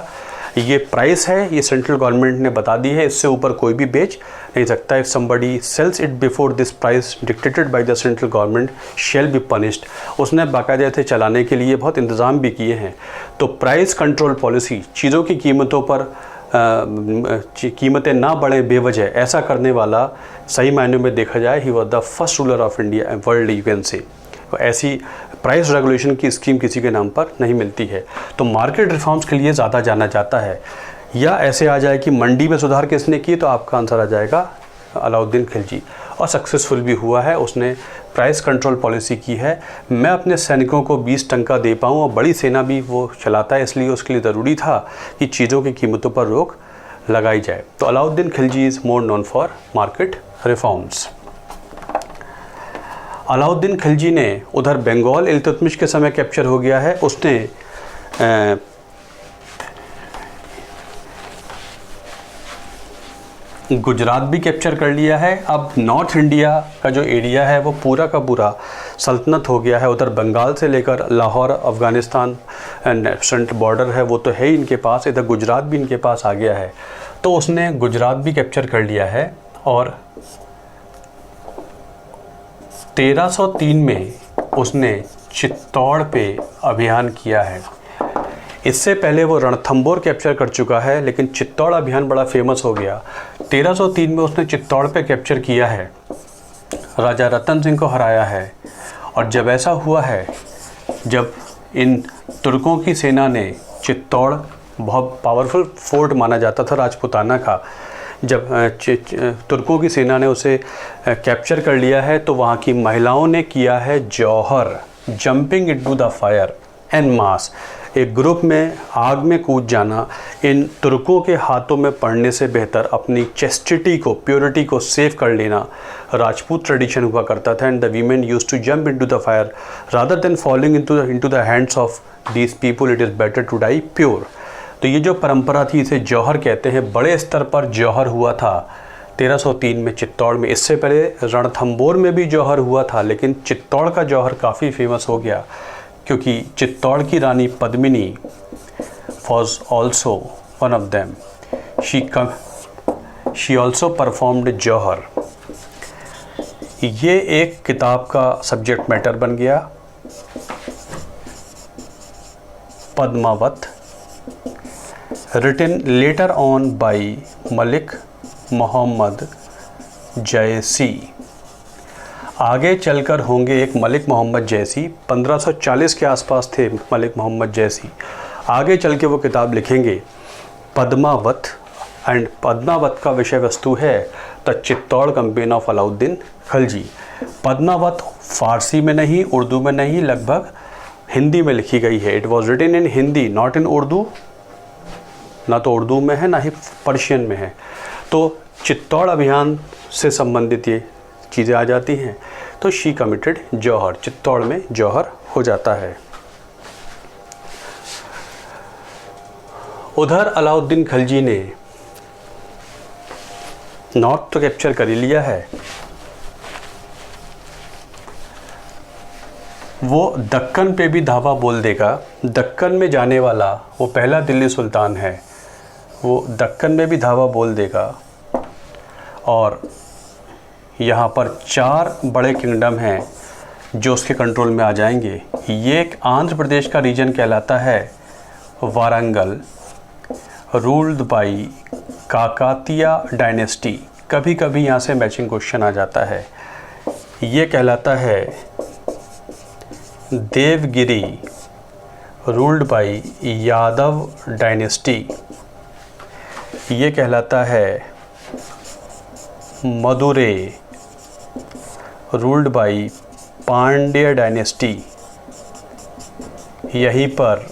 ये प्राइस है, ये सेंट्रल गवर्नमेंट ने बता दी है, इससे ऊपर कोई भी बेच नहीं सकता। If somebody sells it before this price dictated by the central government shall be punished। उसने बाकायदे थे चलाने के लिए बहुत इंतज़ाम भी किए हैं। तो प्राइस कंट्रोल पॉलिसी, चीज़ों की कीमतों पर कीमतें ना बढ़े बेवजह, ऐसा करने वाला सही मायनों में देखा जाए he was the first ruler of India world, you can say. ऐसी प्राइस रेगुलेशन की स्कीम किसी के नाम पर नहीं मिलती है। तो मार्केट रिफॉर्म्स के लिए ज़्यादा जाना जाता है। या ऐसे आ जाए कि मंडी में सुधार किसने किए, तो आपका आंसर आ जाएगा अलाउद्दीन खिलजी, और सक्सेसफुल भी हुआ है। उसने प्राइस कंट्रोल पॉलिसी की है। मैं अपने सैनिकों को 20 टंका दे पाऊँ, और बड़ी सेना भी वो चलाता है, इसलिए उसके लिए ज़रूरी था कि चीज़ों की कीमतों पर रोक लगाई जाए। तो Alauddin Khilji is more known for market reforms. Alauddin Khilji ने उधर बंगाल इल्तुतमिश के समय कैप्चर हो गया है। उसने गुजरात भी कैप्चर कर लिया है। अब नॉर्थ इंडिया का जो एरिया है वो पूरा का पूरा सल्तनत हो गया है। उधर बंगाल से लेकर लाहौर, अफ़गानिस्तान सेंट्रल बॉर्डर है वो तो है ही इनके पास, इधर गुजरात भी इनके पास आ गया है। तो उसने गुजरात भी कैप्चर कर लिया है। और 1303 में उसने चित्तौड़ पे अभियान किया है। इससे पहले वो रणथंबोर कैप्चर कर चुका है, लेकिन चित्तौड़ अभियान बड़ा फेमस हो गया। 1303 में उसने चित्तौड़ पे कैप्चर किया है, राजा रतन सिंह को हराया है। और जब ऐसा हुआ है, जब इन तुर्कों की सेना ने चित्तौड़, बहुत पावरफुल फोर्ट माना जाता था राजपुताना का, जब तुर्कों की सेना ने उसे कैप्चर कर लिया है, तो वहाँ की महिलाओं ने किया है jauhar, jumping into the fire en. एक ग्रुप में आग में कूद जाना इन तुर्कों के हाथों में पड़ने से बेहतर अपनी चेस्टिटी को, प्योरिटी को सेव कर लेना राजपूत ट्रेडिशन हुआ करता था। And the women used to jump into the fire rather than falling into the hands of these people, it is better to die pure. तो ये जो परंपरा थी इसे जौहर कहते हैं। बड़े स्तर पर जौहर हुआ था 1303 में चित्तौड़ में। इससे पहले रणथंबोर में भी जौहर हुआ था, लेकिन चित्तौड़ का जौहर काफ़ी फेमस हो गया क्योंकि चित्तौड़ की रानी Padmini was also one of them. She also performed जौहर। ये एक किताब का सब्जेक्ट मैटर बन गया, Padmavat, written later on by Malik Mohammad Jayasi. आगे चलकर होंगे एक मलिक मोहम्मद जयसी। 1540 के आसपास थे मलिक मोहम्मद जयसी। आगे चल के वो किताब लिखेंगे पद्मावत, एंड पद्मावत का विषय वस्तु है the Chittor campaign of Alauddin Khilji. Padmavat Farsi में नहीं, उर्दू में नहीं, लगभग हिंदी में लिखी गई है। It was written in Hindi, not in Urdu. ना तो उर्दू में है ना ही पर्शियन में है। तो चित्तौड़ अभियान से संबंधित ये चीज़ें आ जाती हैं। तो शी कमिटेड जौहर, चित्तौड़ में जौहर हो जाता है। उधर अलाउद्दीन खिलजी ने नॉर्थ तो कैप्चर कर ही लिया है, वो दक्कन पे भी धावा बोल देगा। दक्कन में जाने वाला वो पहला दिल्ली सुल्तान है, वो दक्कन में भी धावा बोल देगा। और यहाँ पर 4 बड़े किंगडम हैं जो उसके कंट्रोल में आ जाएंगे। ये एक आंध्र प्रदेश का रीजन कहलाता है Warangal, ruled by Kakatiya dynasty. कभी कभी यहाँ से मैचिंग क्वेश्चन आ जाता है। ये कहलाता है Devgiri, ruled by Yadav dynasty. ये कहलाता है Madurai, ruled by Pandya dynasty. यहीं पर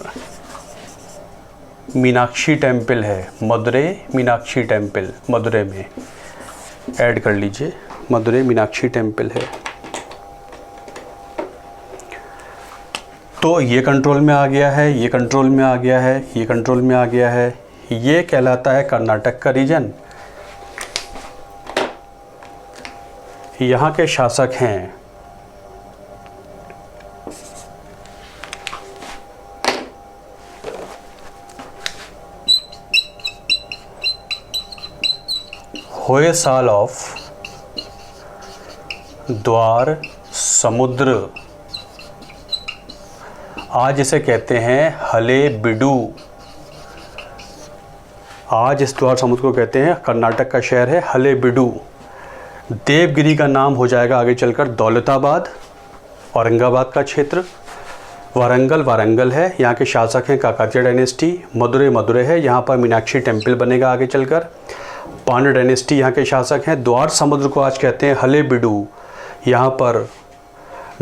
मीनाक्षी टेम्पल है, मदुरै मीनाक्षी टेम्पल, मदुरै में ऐड कर लीजिए, मदुरै मीनाक्षी टेम्पल है। तो ये कंट्रोल में आ गया है, ये कंट्रोल में आ गया है, ये कंट्रोल में आ गया है। ये कहलाता है कर्नाटक का रीजन। यहाँ के शासक हैं होयसाल ऑफ द्वार समुद्र, आज इसे कहते हैं हलेबिडु। आज इस द्वार समुद्र को कहते हैं, कर्नाटक का शहर है हलेबिडु। देवगिरी का नाम हो जाएगा आगे चलकर दौलताबाद, औरंगाबाद का क्षेत्र। वारंगल है, यहाँ के शासक हैं काकातिया डायनेस्टी। मदुरै है, यहाँ पर मीनाक्षी टेम्पल बनेगा आगे चलकर। पांड्य डायनेस्टी यहाँ के शासक हैं। द्वार समुद्र को आज कहते हैं हलेबिडु, यहाँ पर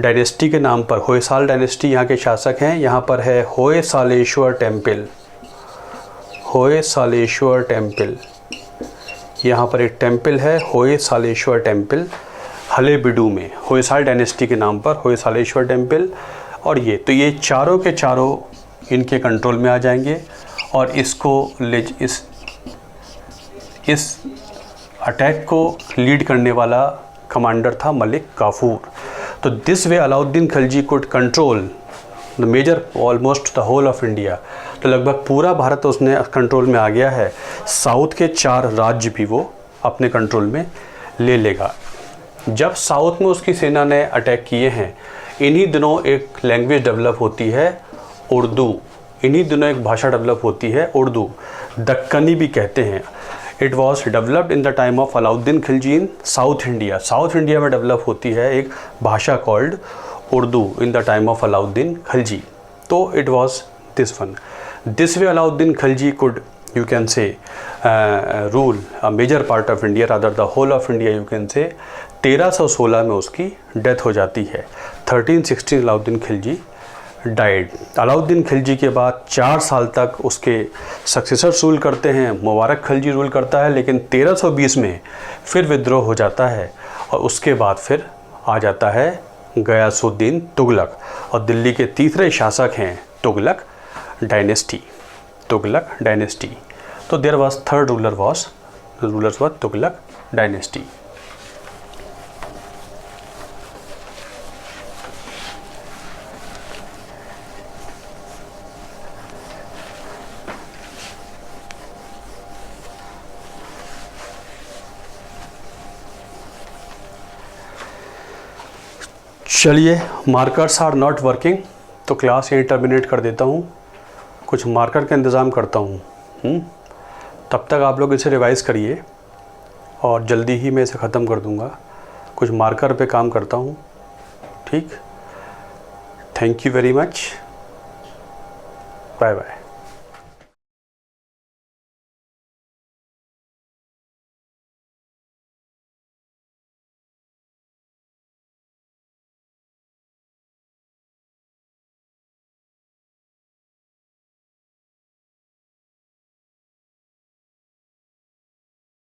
डायनेस्टी के नाम पर होयसाल डायनेस्टी यहाँ के शासक हैं। यहाँ पर है होयसालेश्वर टेम्पल, होयसालेश्वर टेम्पल, यहाँ पर एक टेम्पल है होयसालेश्वर टेम्पल हलेबिडु में, होयसाल डायनेस्टी के नाम पर होयसालेश्वर टेम्पल। और ये चारों के चारों इनके कंट्रोल में आ जाएंगे। और इसको इस अटैक को लीड करने वाला कमांडर था मलिक काफूर। तो this way Alauddin Khilji could control the major almost the whole of India. तो लगभग पूरा भारत उसने कंट्रोल में आ गया है। साउथ के 4 राज्य भी वो अपने कंट्रोल में ले लेगा। जब साउथ में उसकी सेना ने अटैक किए हैं, इन्हीं दिनों एक लैंग्वेज डेवलप होती है उर्दू, इन्हीं दिनों एक भाषा डेवलप होती है उर्दू, दक्कनी भी कहते हैं। It was developed in the time of Alauddin Khilji in South India. South India में डेवलप होती है एक भाषा called Urdu in the time of Alauddin Khilji. तो it was this one. This way Alauddin Khilji could, you can say, rule a major part of India, rather the whole of India you can say। 1316 में उसकी death हो जाती है। 1316 अलाउद्दीन खिलजी डाइड। अलाउद्दीन खिलजी के बाद 4 साल तक उसके सक्सेसर रूल करते हैं। मुबारक खिलजी रूल करता है, लेकिन 1320 में फिर विद्रोह हो जाता है। और उसके बाद फिर आ जाता है गयासुद्दीन तुगलक, और दिल्ली के तीसरे शासक हैं तुगलक डायनेस्टी, तुगलक डायनेस्टी। तो there was third rulers were Tughlaq dynasty. चलिए, मार्कर्स आर नॉट वर्किंग, तो क्लास यहीं टर्मिनेट कर देता हूँ। कुछ मार्कर का इंतज़ाम करता हूँ। तब तक आप लोग इसे रिवाइज़ करिए और जल्दी ही मैं इसे ख़त्म कर दूँगा। कुछ मार्कर पे काम करता हूँ, ठीक। Thank you very much, bye bye.